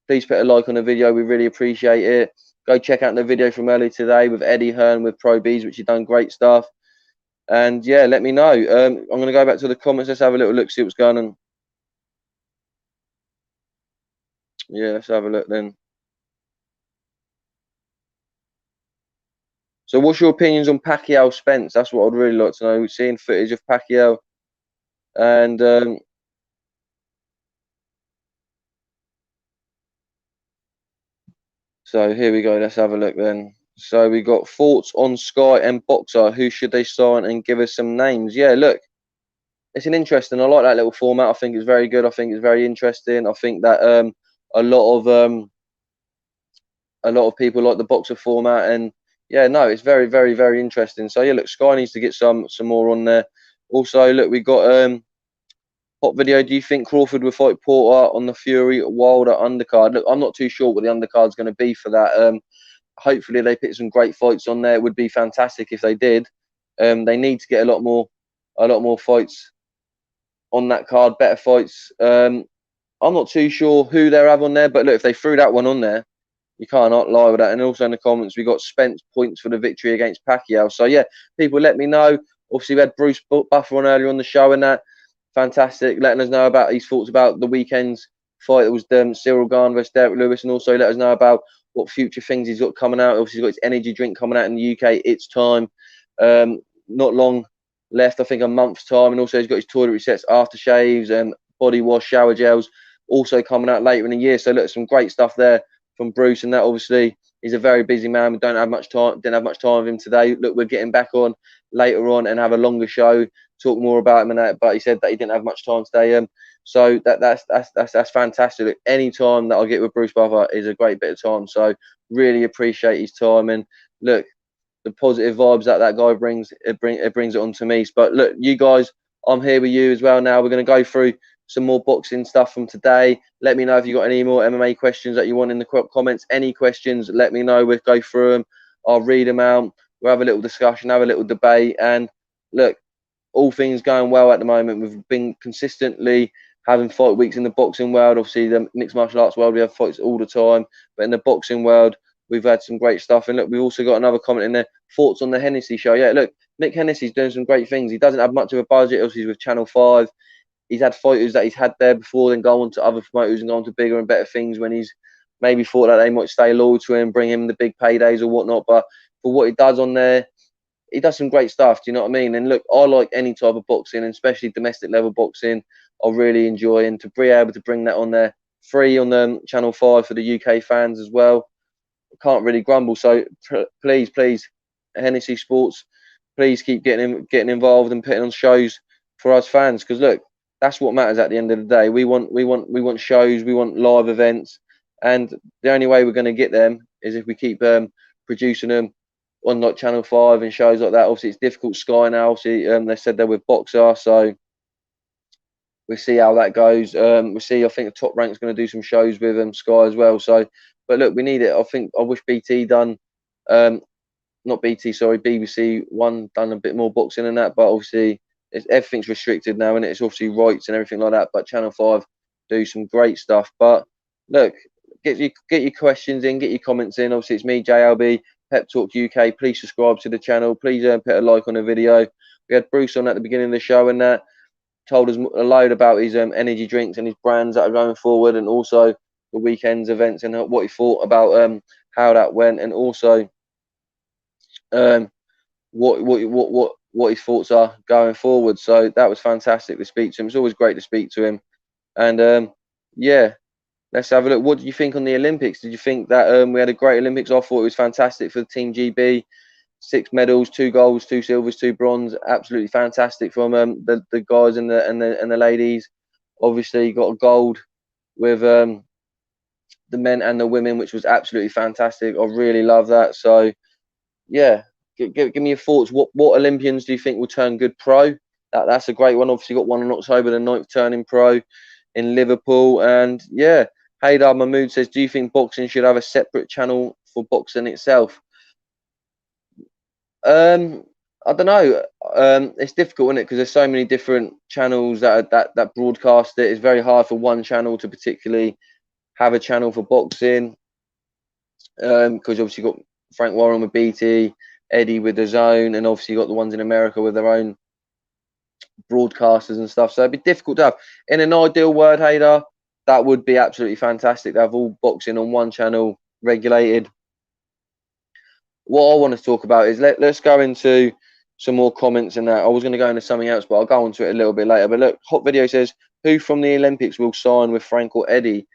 Please put a like on the video. We really appreciate it. Go check out the video from earlier today with Eddie Hearn with Pro Bees, which you've done great stuff. And yeah, let me know. I'm going to go back to the comments. Let's have a little look, see what's going on. Yeah, let's have a look then. So what's your opinions on Pacquiao Spence? That's what I'd really like to know. We've seen footage of Pacquiao. And so here we go. Let's have a look then. So we got thoughts on Sky and Boxer. Who should they sign, and give us some names? Yeah, look, it's an interesting. I like that little format. I think it's very good. I think it's very interesting. I think that a lot of people like the Boxer format, and yeah, no, it's very interesting. So yeah, look, Sky needs to get some more on there. Also, look, we got hot video. Do you think Crawford will fight Porter on the Fury Wilder undercard? Look, I'm not too sure what the undercard's going to be for that. Hopefully they put some great fights on there. It would be fantastic if they did. They need to get a lot more fights on that card, better fights. I'm not too sure who they'll have on there, but look, if they threw that one on there, you can't lie with that. And also in the comments, we got Spence points for the victory against Pacquiao. So yeah, people, let me know. Obviously, we had Bruce Buffer on earlier on the show, and that fantastic, letting us know about his thoughts about the weekend's fight that was Cyril Gane versus Derek Lewis, and also let us know about what future things he's got coming out. Obviously, he's got his energy drink coming out in the UK. It's time. Not long left, I think a month's time. And also he's got his toilet resets, aftershaves, and body wash, shower gels also coming out later in the year. So look, some great stuff there from Bruce, and that obviously he's a very busy man. We don't have much time, didn't have much time with him today. Look, we're getting back on later on and have a longer show, talk more about him and that, but he said that he didn't have much time today. So that's fantastic. Look, any time that I get with Bruce Buffer is a great bit of time. So really appreciate his time, and look, the positive vibes that guy brings, it brings it on to me. But look, you guys, I'm here with you as well now. We're going to go through some more boxing stuff from today. Let me know if you got any more MMA questions that you want in the comments. Any questions, let me know. We'll go through them. I'll read them out. We'll have a little discussion, have a little debate. And look, all things going well at the moment. We've been consistently having fight weeks in the boxing world. Obviously, the mixed martial arts world, we have fights all the time. But in the boxing world, we've had some great stuff. And look, we've also got another comment in there. Thoughts on the Hennessy show. Yeah, look, Nick Hennessy's doing some great things. He doesn't have much of a budget. Obviously, he's with Channel 5. He's had fighters that he's had there before, then go on to other promoters and go on to bigger and better things when he's maybe thought that they might stay loyal to him, bring him the big paydays or whatnot. But for what he does on there, he does some great stuff. Do you know what I mean? And look, I like any type of boxing, and especially domestic level boxing. I really enjoy, and to be able to bring that on there free on Channel 5 for the UK fans as well, can't really grumble. So please, Hennessy Sports, please keep getting involved and putting on shows for us fans, because look, that's what matters at the end of the day. We want shows, we want live events, and the only way we're going to get them is if we keep producing them on like Channel 5 and shows like that. Obviously, it's difficult. Sky now, obviously, they said they're with Boxer, so we'll see how that goes. We'll see. I think the Top Rank's going to do some shows with Sky as well. So, but look, we need it. I wish BT done, not BT, sorry, BBC One done a bit more boxing than that. But obviously, everything's restricted now, and it's obviously rights and everything like that. But Channel 5 do some great stuff. But look, get your questions in, get your comments in. Obviously, it's me, J Alby, Pep Talk UK. Please subscribe to the channel. Please put a like on the video. We had Bruce on at the beginning of the show, and that told us a load about his energy drinks and his brands that are going forward, and also the weekend's events and what he thought about how that went, and also what his thoughts are going forward. So that was fantastic to speak to him. It's always great to speak to him. And yeah, let's have a look. What did you think on the Olympics? Did you think that we had a great Olympics? I thought it was fantastic for the Team GB. 6 medals, 2 golds, 2 silvers, 2 bronze. Absolutely fantastic from the guys and the ladies. Obviously, you got a gold with the men and the women, which was absolutely fantastic. I really love that. So yeah, give me your thoughts. What Olympians do you think will turn good pro? That's a great one. Obviously, got one on October the 9th turning pro in Liverpool. And yeah, Haydar Mahmood says, do you think boxing should have a separate channel for boxing itself? I don't know. It's difficult, isn't it? Because there's so many different channels that broadcast it. It's very hard for one channel to particularly have a channel for boxing. Because obviously you've got Frank Warren with BT, Eddie with the Zone, and obviously you got the ones in America with their own broadcasters and stuff. So it'd be difficult to have. In an ideal world, Haydar, that would be absolutely fantastic to have all boxing on one channel, regulated. What I want to talk about is let's go into some more comments and that. I was going to go into something else, but I'll go into it a little bit later. But look, Hot Video says, who from the Olympics will sign with Frank or Eddie?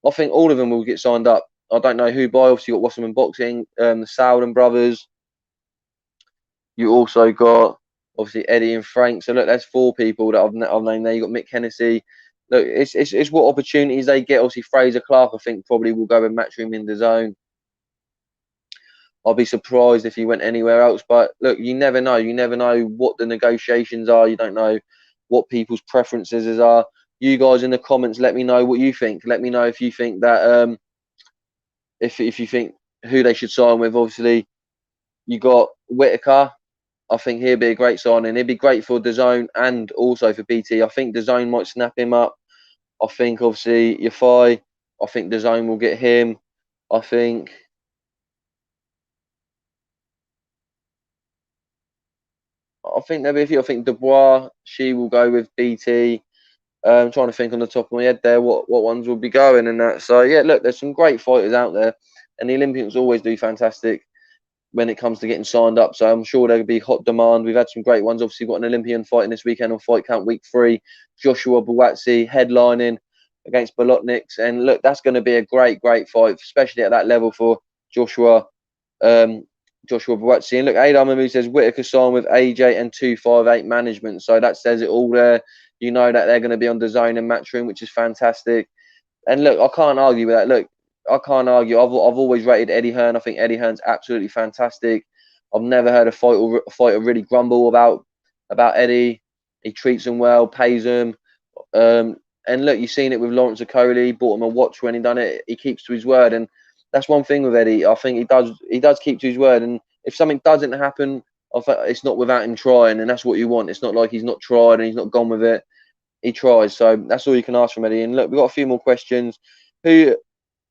I think all of them will get signed up. I don't know who by. Obviously, you got Wasserman Boxing, the Soudan brothers. You also got obviously Eddie and Frank. So look, that's 4 people that I've named there. You got Mick Hennessy. Look, it's what opportunities they get. Obviously, Fraser Clark, I think, probably will go and Matchroom in the Zone. I'll be surprised if he went anywhere else. But look, you never know. You never know what the negotiations are. You don't know what people's preferences are. You guys in the comments, let me know what you think. Let me know if you think that if you think who they should sign with. Obviously, you got Whitaker. I think he'd be a great signing. He'd be great for DAZN and also for BT. I think DAZN might snap him up. I think obviously Yafai. I think DAZN will get him. I think there'll be a few. I think Dubois, she will go with BT. I'm trying to think on the top of my head there what ones will be going and that. So yeah, look, there's some great fighters out there, and the Olympians always do fantastic when it comes to getting signed up. So I'm sure there'll be hot demand. We've had some great ones. Obviously, we've got an Olympian fighting this weekend on Fight Camp Week 3. Joshua Buatsi headlining against Bolotniks, and look, that's going to be a great fight, especially at that level for Joshua. Joshua Buatsi. And look, Haydar Mahmood says Whitaker signed with AJ and 258 management. So that says it all there. You know that they're going to be on DAZN and Matchroom, which is fantastic. And look, I can't argue with that. Look, I can't argue. I've always rated Eddie Hearn. I think Eddie Hearn's absolutely fantastic. I've never heard a fighter really grumble about Eddie. He treats him well, pays him. And look, you've seen it with Lawrence Okoli. He bought him a watch when he done it. He keeps to his word, and that's one thing with Eddie. I think he does keep to his word. And if something doesn't happen, it's not without him trying, and that's what you want. It's not like he's not tried and he's not gone with it. He tries. So that's all you can ask from Eddie. And look, we've got a few more questions. Who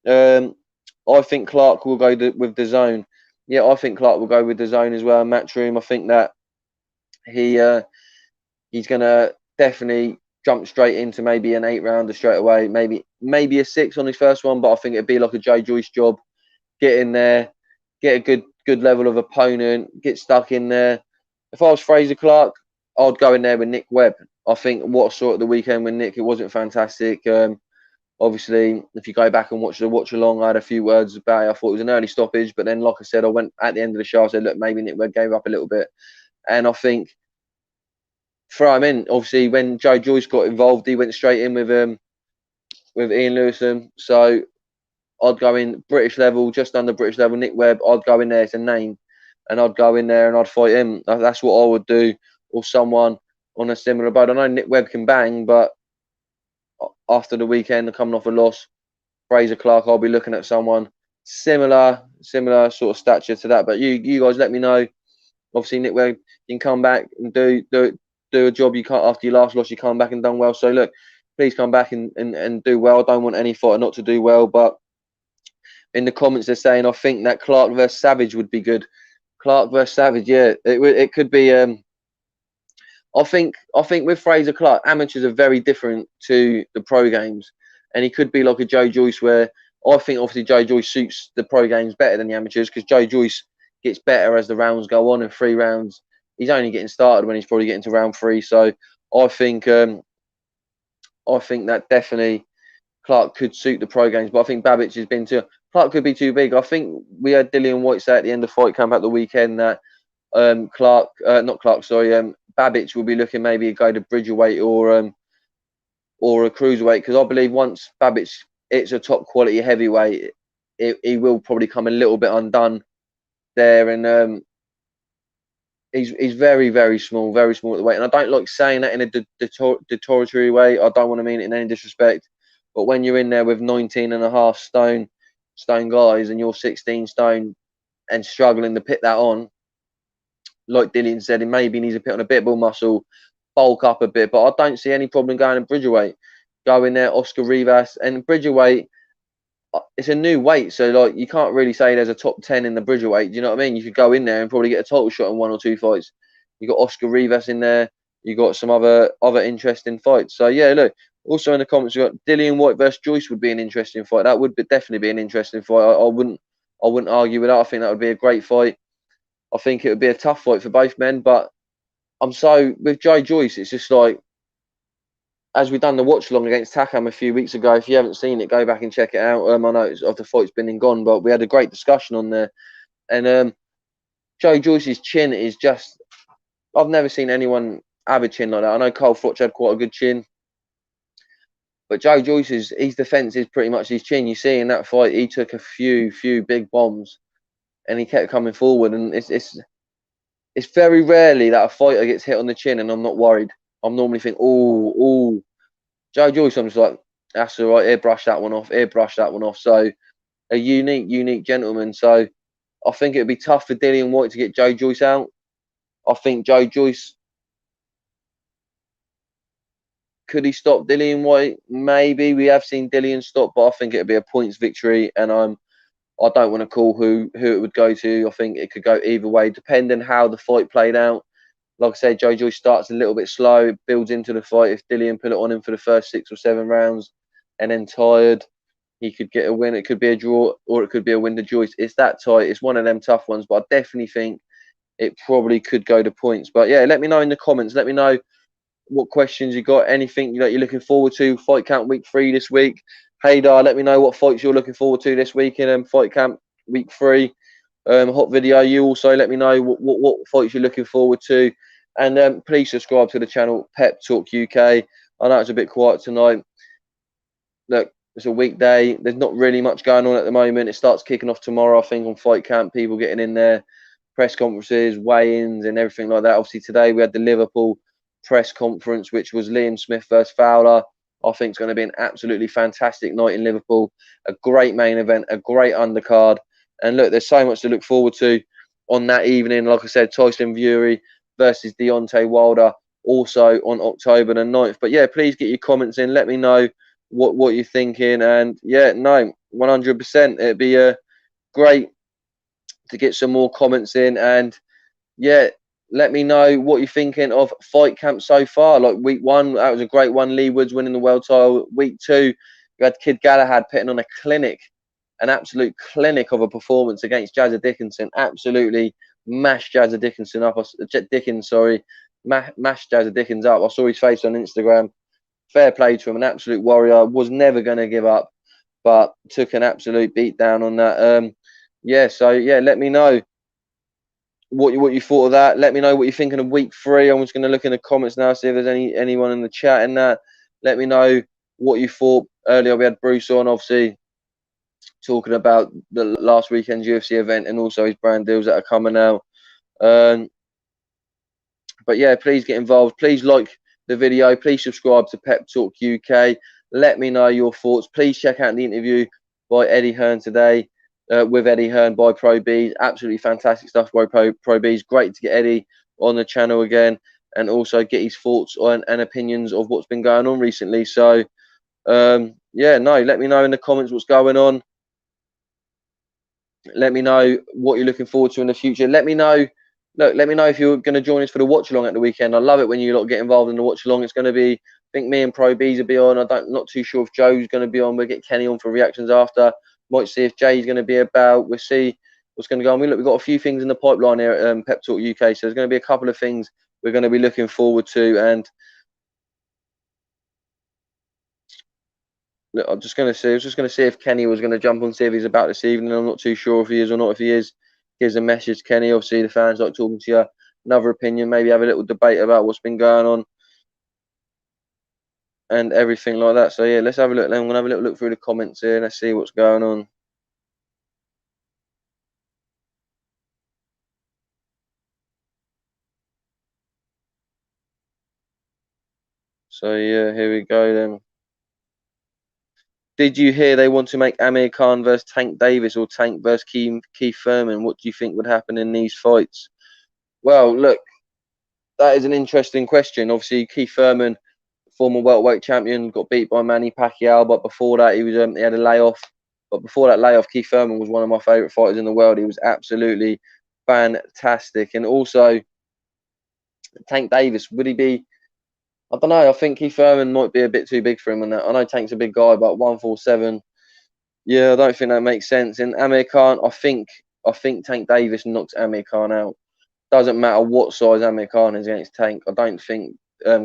I think Clark will go with DAZN. Yeah, I think Clark will go with DAZN as well. Matchroom. I think that he's gonna definitely jump straight into maybe an 8-rounder straight away. Maybe a 6 on his first one, but I think it'd be like a Joe Joyce job. Get in there, get a good level of opponent, get stuck in there. If I was Fraser Clark, I'd go in there with Nick Webb. I think what I saw at the weekend with Nick, it wasn't fantastic. Obviously, if you go back and watch the watch along, I had a few words about it. I thought it was an early stoppage, but then, like I said, I went at the end of the show. I said, look, maybe Nick Webb gave up a little bit, and I think throw him in. Obviously, when Joe Joyce got involved, he went straight in with Ian Lewison. So I'd go in British level, just under British level. Nick Webb, I'd go in there. It's a name, and I'd go in there and I'd fight him. That's what I would do, or someone on a similar boat. I know Nick Webb can bang, but after the weekend, coming off a loss, Fraser Clark, I'll be looking at someone similar sort of stature to that. But you guys let me know. Obviously, Nick Webb, you can come back and do a job you can't after your last loss. You come back and done well. So look, please come back and do well. I don't want any fighter not to do well. But in the comments, they're saying I think that Clark versus Savage would be good. Clark versus Savage, yeah, it could be. I think with Fraser Clark, amateurs are very different to the pro games, and he could be like a Joe Joyce, where I think obviously Joe Joyce suits the pro games better than the amateurs, because Joe Joyce gets better as the rounds go on. In 3 rounds, he's only getting started when he's probably getting to round 3. So I think that definitely Clark could suit the pro games, but I think Babbage has been too. Clark could be too big. I think we had Dillian White say at the end of fight camp at the weekend that Babbage will be looking maybe a go to Bridgerweight or a cruiserweight, because I believe once Babbage hits a top quality heavyweight, he will probably come a little bit undone there, and he's very, very small at the weight, and I don't like saying that in a derogatory way. I don't want to mean it in any disrespect, but when you're in there with 19.5 stone guys and you're 16 stone and struggling to put that on, like Dillian said, he maybe needs to put on a bit more muscle, bulk up a bit. But I don't see any problem going in Bridgerweight. Go in there, Oscar Rivas, and Bridgerweight. It's a new weight, so like you can't really say there's a top 10 in the Bridgerweight. Do you know what I mean? You could go in there and probably get a title shot in 1 or 2 fights. You got Oscar Rivas in there. You got some other interesting fights. So yeah, look. Also in the comments, you got Dillian White versus Joyce would be an interesting fight. That would definitely be an interesting fight. I wouldn't argue with that. I think that would be a great fight. I think it would be a tough fight for both men, but with Joe Joyce, it's just like, as we've done the watch along against Takam a few weeks ago. If you haven't seen it, go back and check it out. I know the fight's been and gone, but we had a great discussion on there. And Joe Joyce's chin is just, I've never seen anyone have a chin like that. I know Cole Froch had quite a good chin, but Joe Joyce's defense is pretty much his chin. You see in that fight, he took a few big bombs, and he kept coming forward, and it's very rarely that a fighter gets hit on the chin and I'm not worried. I'm normally thinking, oh, Joe Joyce, I'm just like, that's all right, airbrush that one off. So a unique gentleman. So I think it would be tough for Dillian White to get Joe Joyce out. I think Joe Joyce, could he stop Dillian White? Maybe. We have seen Dillian stop, but I think it would be a points victory, and I don't want to call who it would go to. I think it could go either way, depending how the fight played out. Like I said, Joe Joyce starts a little bit slow, builds into the fight. If Dillian put it on him for the first 6 or 7 rounds and then tired, he could get a win. It could be a draw, or it could be a win to Joyce. It's that tight. It's one of them tough ones, but I definitely think it probably could go to points. But yeah, let me know in the comments. Let me know what questions you got, anything that you're looking forward to. Fight camp week 3 this week. Haydar, let me know what fights you're looking forward to this week in Fight camp week 3. Hot video. You also let me know what fights you're looking forward to. And please subscribe to the channel, Pep Talk UK. I know it's a bit quiet tonight. Look, it's a weekday. There's not really much going on at the moment. It starts kicking off tomorrow, I think, on Fight Camp. People getting in there, press conferences, weigh-ins and everything like that. Obviously, today we had the Liverpool press conference, which was Liam Smith versus Fowler. I think it's going to be an absolutely fantastic night in Liverpool. A great main event, a great undercard. And look, there's so much to look forward to on that evening. Like I said, Tyson Fury versus Deontay Wilder, also on October the 9th. But yeah, please get your comments in. Let me know what you're thinking. And yeah, no, 100%. It'd be great to get some more comments in. And yeah, let me know what you're thinking of Fight Camp so far. Like week 1, that was a great one. Lee Woods winning the world title. Week 2, you had Kid Galahad putting on an absolute clinic of a performance against Jazza Dickinson. Absolutely mash Jazza Dickinson up. Dickens, sorry, mash Jazza Dickens up. I saw his face on Instagram. Fair play to him, an absolute warrior. Was never going to give up, but took an absolute beat down on that. Yeah, so yeah, let me know what you thought of that. Let me know what you're thinking of week 3. I'm just going to look in the comments now, see if there's anyone in the chat in that. Let me know what you thought. Earlier we had Bruce on, obviously talking about the last weekend's UFC event and also his brand deals that are coming out. But yeah, please get involved. Please like the video. Please subscribe to Pep Talk UK. Let me know your thoughts. Please check out the interview by Eddie Hearn today with Eddie Hearn by Pro Bees. Absolutely fantastic stuff by Pro Bees. Great to get Eddie on the channel again and also get his thoughts on and opinions of what's been going on recently. So, yeah, no, let me know in the comments what's going on. Let me know what you're looking forward to in the future. Let me know. Look, let me know if you're going to join us for the watch along at the weekend. I love it when you lot get involved in the watch along. It's going to be, I think me and Pro Bees will be on. Not too sure if Joe's going to be on. We'll get Kenny on for reactions after. Might see if Jay's going to be about. We'll see what's going to go on. Look, we've got a few things in the pipeline here at Pep Talk UK. So there's going to be a couple of things we're going to be looking forward to. And look, I was just going to see if Kenny was going to jump on, see if he's about this evening. I'm not too sure if he is or not. If he is, here's a message, Kenny. Obviously, the fans like talking to you. Another opinion, maybe have a little debate about what's been going on and everything like that. So yeah, let's have a look. Then I'm gonna have a little look through the comments here. Let's see what's going on. So yeah, here we go then. Did you hear they want to make Amir Khan versus Tank Davis or Tank versus Keith Thurman? What do you think would happen in these fights? Well, look, that is an interesting question. Obviously, Keith Thurman, former welterweight champion, got beat by Manny Pacquiao, but before that he had a layoff. But before that layoff, Keith Thurman was one of my favourite fighters in the world. He was absolutely fantastic. And also, Tank Davis, would he be? I don't know. I think Keith Thurman might be a bit too big for him. And I know Tank's a big guy, but 147. Yeah, I don't think that makes sense. And Amir Khan, I think Tank Davis knocks Amir Khan out. Doesn't matter what size Amir Khan is against Tank. I don't think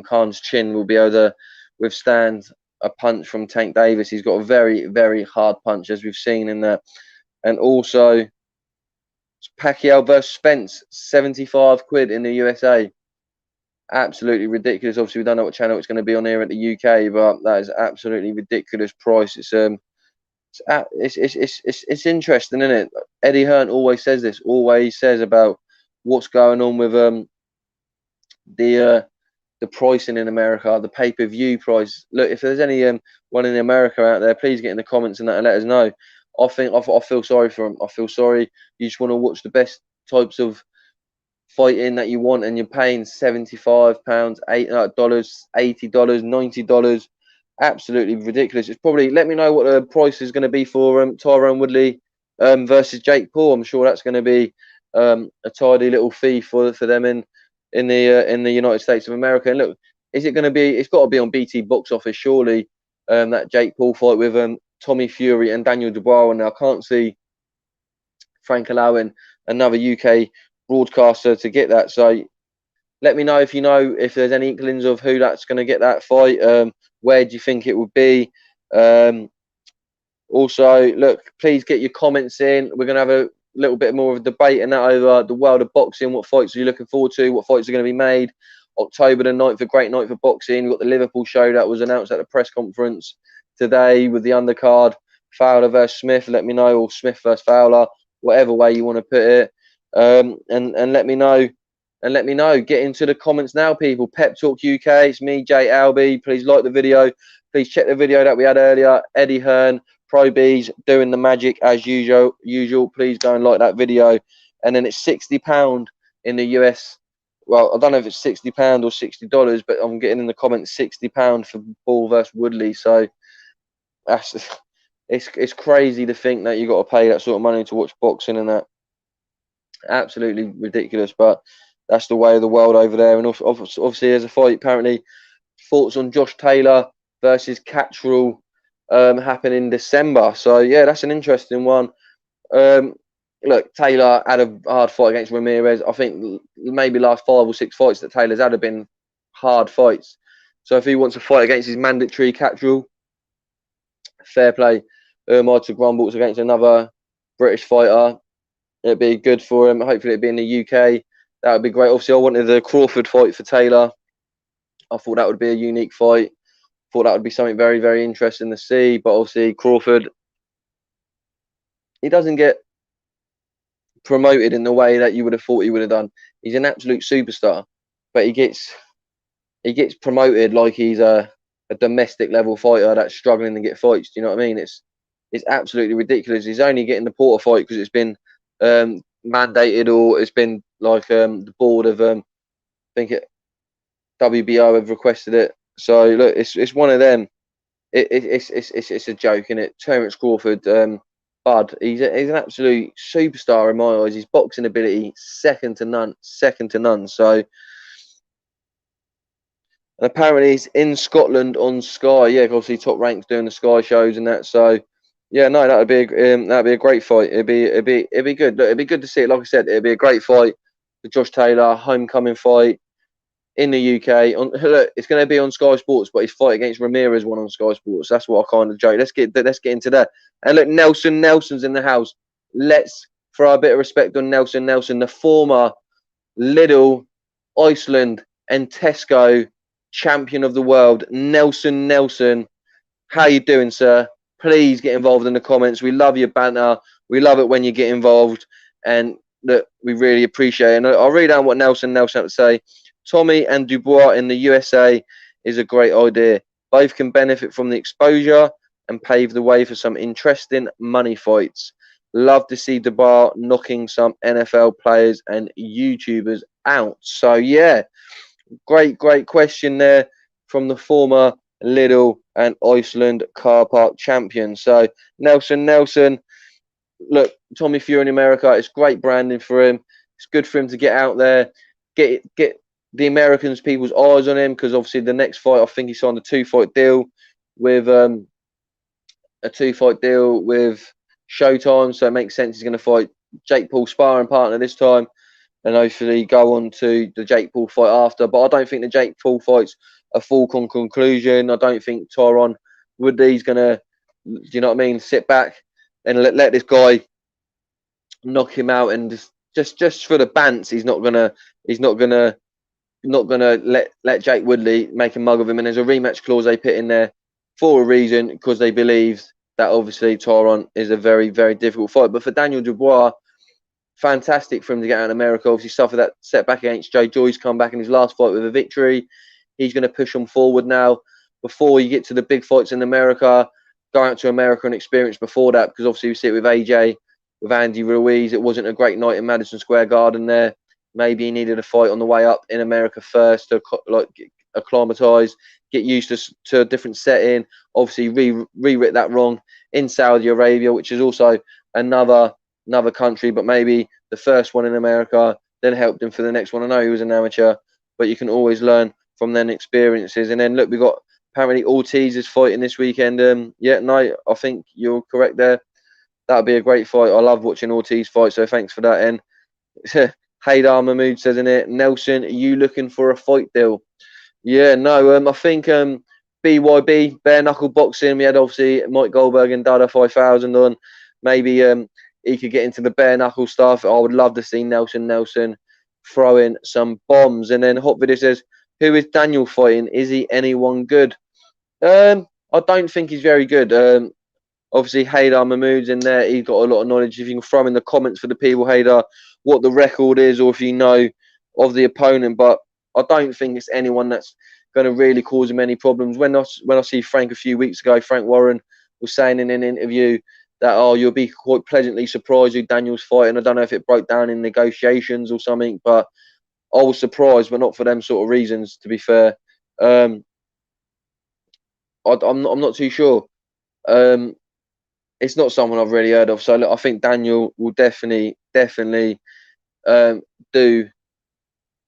Khan's chin will be able to withstand a punch from Tank Davis. He's got a very, very hard punch, as we've seen in that. And also, Pacquiao versus Spence, 75 quid in the USA. Absolutely ridiculous. Obviously, we don't know what channel it's going to be on here at the UK, but that is absolutely ridiculous price. It's interesting, isn't it? Eddie Hearn always says this. Always says about what's going on with the pricing in America, the pay-per-view price. Look, if there's any one in America out there, please get in the comments and let us know. I feel sorry for them. I feel sorry. You just want to watch the best types of fighting that you want, and you're paying £75, $80, $80, $90. Absolutely ridiculous. It's probably, let me know what the price is going to be for Tyrone Woodley versus Jake Paul. I'm sure that's going to be a tidy little fee for them in the United States of America. And look, is it going to be? It's got to be on BT box office, surely. That Jake Paul fight with Tommy Fury and Daniel Dubois, and I can't see Frank allowing another UK broadcaster to get that. So let me know if you know if there's any inklings of who that's going to get that fight. Where do you think it would be? Also, look, please get your comments in. We're going to have a little bit more of a debate and that over the world of boxing. What fights are you looking forward to? What fights are going to be made? October the 9th, a great night for boxing. We've got the Liverpool show that was announced at the press conference today with the undercard. Fowler versus Smith. Let me know, or Smith versus Fowler, whatever way you want to put it. And let me know. And let me know. Get into the comments now, people. Pep Talk UK. It's me, J Alby. Please like the video. Please check the video that we had earlier. Eddie Hearn, Pro Bees, doing the magic as usual. Please go and like that video. And then it's £60 in the US. Well, I don't know if it's £60 or $60, but I'm getting in the comments £60 for Ball versus Woodley. So that's it's crazy to think that you got to pay that sort of money to watch boxing, and that absolutely ridiculous. But that's the way of the world over there. And obviously, there's a fight apparently. Thoughts on Josh Taylor versus Catterall happen in December. So yeah, that's an interesting one. look, Taylor had a hard fight against Ramirez. I think maybe last 5 or 6 fights that Taylor's had have been hard fights. So if he wants to fight against his mandatory catch rule, fair play. Umar to Grumbles against another British fighter. It'd be good for him. Hopefully it'd be in the UK. That would be great. Obviously, I wanted the Crawford fight for Taylor. I thought that would be a unique fight. Thought that would be something very, very interesting to see. But obviously, Crawford, he doesn't get promoted in the way that you would have thought he would have done. He's an absolute superstar, but he gets promoted like he's a domestic level fighter that's struggling to get fights. Do you know what I mean? It's absolutely ridiculous. He's only getting the Porter fight because it's been mandated, or it's been like the board of I think WBO have requested it. So look, it's one of them. It's a joke, isn't it? Terence Crawford, Bud, he's an absolute superstar in my eyes. His boxing ability, second to none. So, and apparently he's in Scotland on Sky. Yeah, obviously top ranks doing the Sky shows and that. So, yeah, no, that'd be a great fight. It'd be good. Look, it'd be good to see it. Like I said, it'd be a great fight for Josh Taylor, homecoming fight in the UK. Look, it's going to be on Sky Sports, but his fight against Ramirez won on Sky Sports. That's what I kind of joke. Let's get into that. And look, Nelson's in the house. Let's throw a bit of respect on Nelson, the former Lidl, Iceland, and Tesco champion of the world. Nelson, how you doing, sir? Please get involved in the comments. We love your banter. We love it when you get involved, and look, we really appreciate it. And I'll read out what Nelson had to say. Tommy and Dubois in the USA is a great idea. Both can benefit from the exposure and pave the way for some interesting money fights. Love to see Dubois knocking some NFL players and YouTubers out. So, yeah, great question there from the former Lidl and Iceland car park champion. So, Nelson, look, Tommy Fury in America, it's great branding for him. It's good for him to get out there, get the Americans, people's eyes on him, because obviously the next fight, I think he signed a 2-fight deal with Showtime, so it makes sense he's going to fight Jake Paul sparring partner this time, and hopefully go on to the Jake Paul fight after. But I don't think the Jake Paul fight's a full conclusion. I don't think Tyron Woodley's going to, you know what I mean, sit back and let this guy knock him out, and just for the bants, he's not gonna let Jake Woodley make a mug of him. And there's a rematch clause they put in there for a reason, because they believe that obviously Tyron is a very, very difficult fight. But for Daniel Dubois, fantastic for him to get out in America. Obviously suffered that setback against Joe Joyce, come back in his last fight with a victory. He's going to push him forward now. Before you get to the big fights in America, go out to America and experience before that, because obviously we see it with AJ, with Andy Ruiz. It wasn't a great night in Madison Square Garden there. Maybe he needed a fight on the way up in America first to like acclimatise, get used to a different setting. Obviously, rewrit that wrong in Saudi Arabia, which is also another country, but maybe the first one in America then helped him for the next one. I know he was an amateur, but you can always learn from them experiences. And then look, we got apparently Ortiz is fighting this weekend. Yeah, no, I think you're correct there. That would be a great fight. I love watching Ortiz fight, so thanks for that. And Haydar Mahmood says in it, Nelson, are you looking for a fight deal? Yeah, no, I think BYB, bare knuckle boxing, we had obviously Mike Goldberg and Dada 5000 on. Maybe he could get into the bare knuckle stuff. I would love to see Nelson throwing some bombs. And then Hot Video says, who is Daniel fighting? Is he anyone good? I don't think he's very good. Obviously, Haydar Mahmood's in there. He's got a lot of knowledge. If you can throw in the comments for the people, Haydar, what the record is, or if you know of the opponent. But I don't think it's anyone that's going to really cause him any problems. When I see Frank a few weeks ago, Frank Warren was saying in an interview that, oh, you'll be quite pleasantly surprised who Daniel's fighting. I don't know if it broke down in negotiations or something, but I was surprised, but not for them sort of reasons, to be fair. I'm not too sure. It's not someone I've really heard of. So look, I think Daniel will definitely do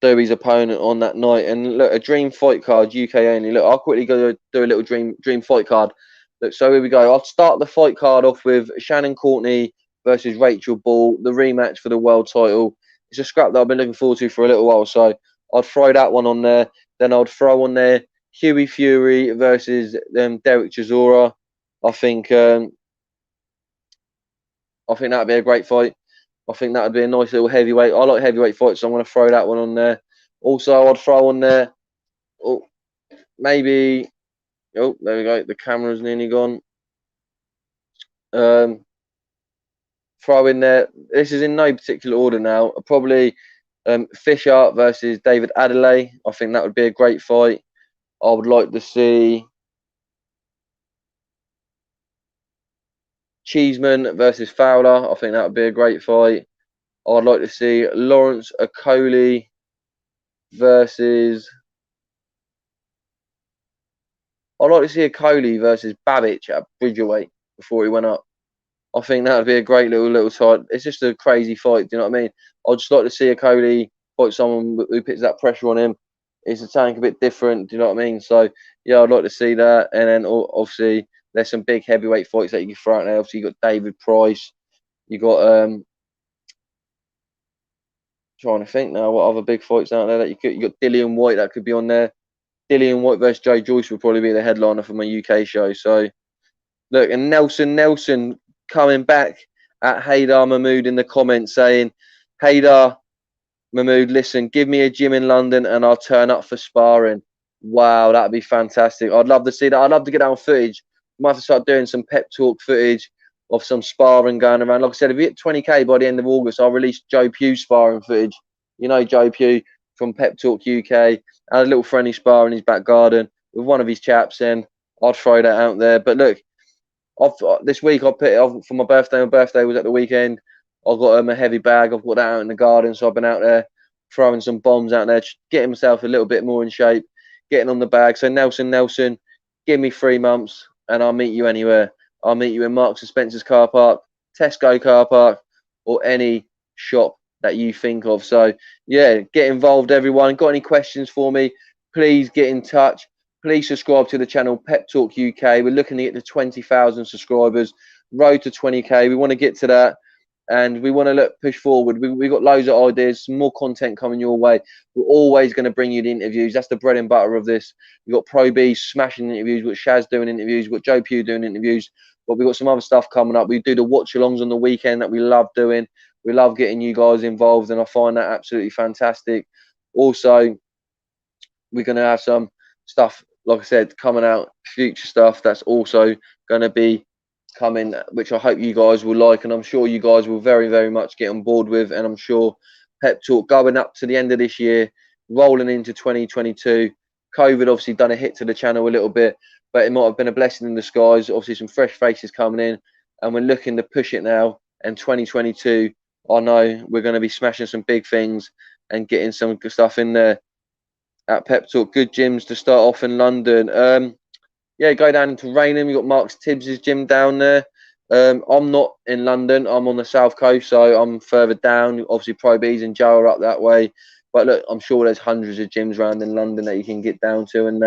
his opponent on that night. And look, a dream fight card, UK only. Look, I'll quickly go do a little dream fight card. Look, so here we go. I'll start the fight card off with Shannon Courtney versus Rachel Ball, the rematch for the world title. It's a scrap that I've been looking forward to for a little while, so I'd throw that one on there. Then I'd throw on there Hughie Fury versus Derek Chisora. I think that'd be a great fight. I think that would be a nice little heavyweight. I like heavyweight fights, so I'm going to throw that one on there. Also, I'd throw on there, maybe. Oh, there we go. The camera's nearly gone. Throw in there. This is in no particular order now. Probably Fisher versus David Adelaide. I think that would be a great fight. I would like to see Cheeseman versus Fowler. I think that would be a great fight. I'd like to see Lawrence Okoli versus. I'd like to see Okoli versus Babbage at Bridgerweight before he went up. I think that would be a great little fight. It's just a crazy fight. Do you know what I mean? I'd just like to see Okoli fight someone who puts that pressure on him. It's a tank a bit different. Do you know what I mean? So yeah, I'd like to see that. And then obviously there's some big heavyweight fights that you can throw out there. Obviously you got David Price. You got trying to think now what other big fights out there that you got Dillian White that could be on there. Dillian White versus Joe Joyce would probably be the headliner for my UK show. So look, and Nelson coming back at Haydar Mahmood in the comments saying, Haydar Mahmood, listen, give me a gym in London and I'll turn up for sparring. Wow, that'd be fantastic. I'd love to see that. I'd love to get down footage. Might have to start doing some pep talk footage of some sparring going around. Like I said, if we hit 20k by the end of August, I'll release Joe Pugh sparring footage. You know Joe Pugh from Pep Talk UK. Had a little friendly spar in his back garden with one of his chaps, and I'd throw that out there. But look, this week I put it for my birthday. My birthday was at the weekend. I got a heavy bag. I've got that out in the garden, so I've been out there throwing some bombs out there, getting myself a little bit more in shape, getting on the bag. So Nelson, give me 3 months, and I'll meet you anywhere. I'll meet you in Marks and Spencer's car park, Tesco car park, or any shop that you think of. So yeah, get involved, everyone. Got any questions for me? Please get in touch. Please subscribe to the channel Pep Talk UK. We're looking to get to 20,000 subscribers, road to 20k. We want to get to that, and we want to push forward. We've got loads of ideas, some more content coming your way. We're always going to bring you the interviews. That's the bread and butter of this. We've got Pro B smashing interviews. We've got Shaz doing interviews. We've got Joe Pugh doing interviews. But we've got some other stuff coming up. We do the watch-alongs on the weekend that we love doing. We love getting you guys involved, and I find that absolutely fantastic. Also, we're going to have some stuff, like I said, coming out, future stuff that's also going to be coming, which I hope you guys will like, and I'm sure you guys will very, very much get on board with. And I'm sure Pep Talk going up to the end of this year, rolling into 2022. COVID obviously done a hit to the channel a little bit, but it might have been a blessing in disguise. Obviously, some fresh faces coming in, and we're looking to push it now. And 2022, I know we're going to be smashing some big things and getting some good stuff in there at Pep Talk. Good gyms to start off in London. Yeah, go down into Raynham. You've got Mark's Tibbs' gym down there. I'm not in London. I'm on the south coast, so I'm further down. Obviously, Pro B's and Joe are up that way. But look, I'm sure there's hundreds of gyms around in London that you can get down to. And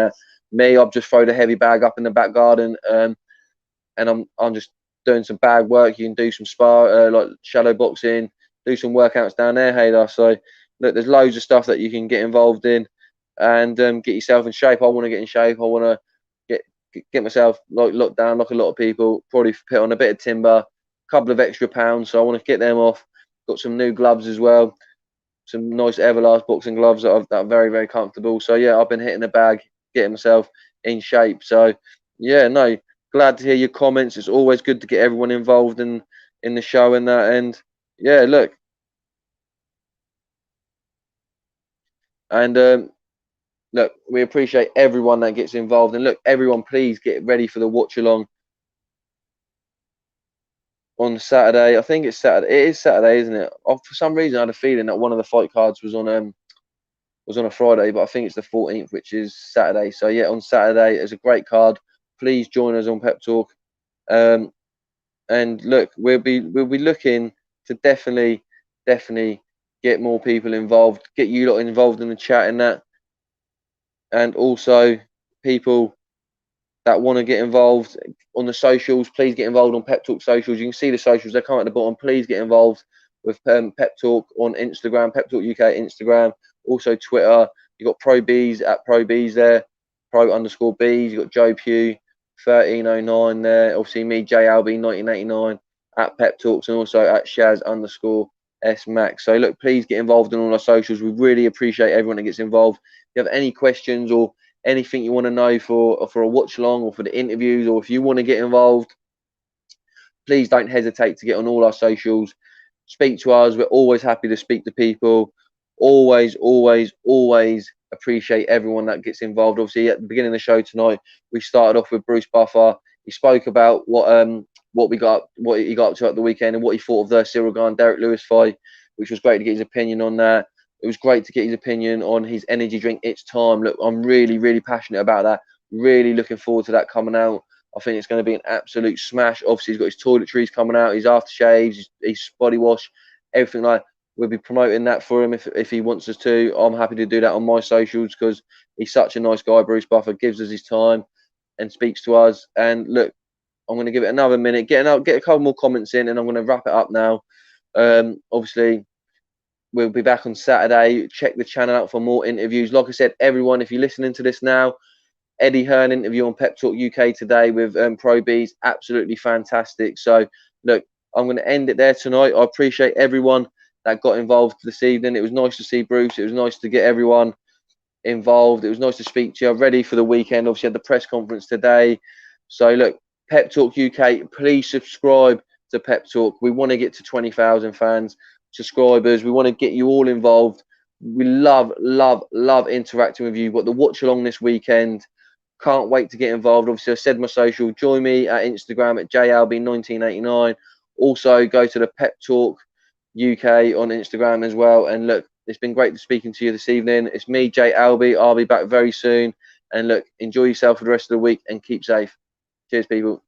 me, I've just thrown a heavy bag up in the back garden, and I'm just doing some bag work. You can do some like shadow boxing, do some workouts down there, Haydar. So look, there's loads of stuff that you can get involved in and get yourself in shape. I want to get in shape. I want to get myself locked down like a lot of people. Probably put on a bit of timber, a couple of extra pounds. So I want to get them off. Got some new gloves as well. Some nice Everlast boxing gloves that are very, very comfortable. So yeah, I've been hitting the bag, getting myself in shape. So yeah, no, glad to hear your comments. It's always good to get everyone involved in the show and that. And yeah, look. And look, we appreciate everyone that gets involved. And look, everyone, please get ready for the watch along on Saturday. I think it's Saturday. It is Saturday, isn't it? For some reason, I had a feeling that one of the fight cards was on a Friday, but I think it's the 14th, which is Saturday. So yeah, on Saturday, it's a great card. Please join us on Pep Talk. And look, we'll be looking to definitely get more people involved, get you lot involved in the chat and that. And also people that want to get involved on the socials, please get involved on Pep Talk socials. You can see the socials, they come at the bottom. Please get involved with Pep Talk on Instagram, Pep Talk UK Instagram, also Twitter. You've got Pro Bees at Pro Bees there, Pro_Bees. You've got Joe Pugh 1309 there. Obviously me, J Alby 1989 at Pep Talks, and also at Shaz_S Max. So look, please get involved in all our socials. We really appreciate everyone that gets involved. If you have any questions or anything you want to know for a watch along or for the interviews, or if you want to get involved, please don't hesitate to get on all our socials. Speak to us. We're always happy to speak to people. Always appreciate everyone that gets involved. Obviously, at the beginning of the show tonight, we started off with Bruce Buffer. He spoke about what he got up to at the weekend and what he thought of the Cyril Gane Derek Lewis fight, which was great to get his opinion on that. It was great to get his opinion on his energy drink, It's Time. Look, I'm really passionate about that. Really looking forward to that coming out. I think it's going to be an absolute smash. Obviously, he's got his toiletries coming out, his aftershaves, his body wash, everything like that. We'll be promoting that for him if he wants us to. I'm happy to do that on my socials because he's such a nice guy. Bruce Buffer gives us his time and speaks to us. And look, I'm going to give it another minute, get a couple more comments in, and I'm going to wrap it up now. Obviously, we'll be back on Saturday. Check the channel out for more interviews. Like I said, everyone, if you're listening to this now, Eddie Hearn interview on Pep Talk UK today with Pro Bees, absolutely fantastic. So look, I'm going to end it there tonight. I appreciate everyone that got involved this evening. It was nice to see Bruce. It was nice to get everyone involved. It was nice to speak to you. I'm ready for the weekend. Obviously, had the press conference today. So look, Pep Talk UK, please subscribe to Pep Talk. We want to get to 20,000 fans, subscribers. We want to get you all involved. We love interacting with you. We've got the watch along this weekend. Can't wait to get involved. Obviously, I said my social. Join me at Instagram at JAlby1989. Also, go to the Pep Talk UK on Instagram as well. And look, it's been great speaking to you this evening. It's me, J Alby. I'll be back very soon. And look, enjoy yourself for the rest of the week and keep safe. Cheers, people.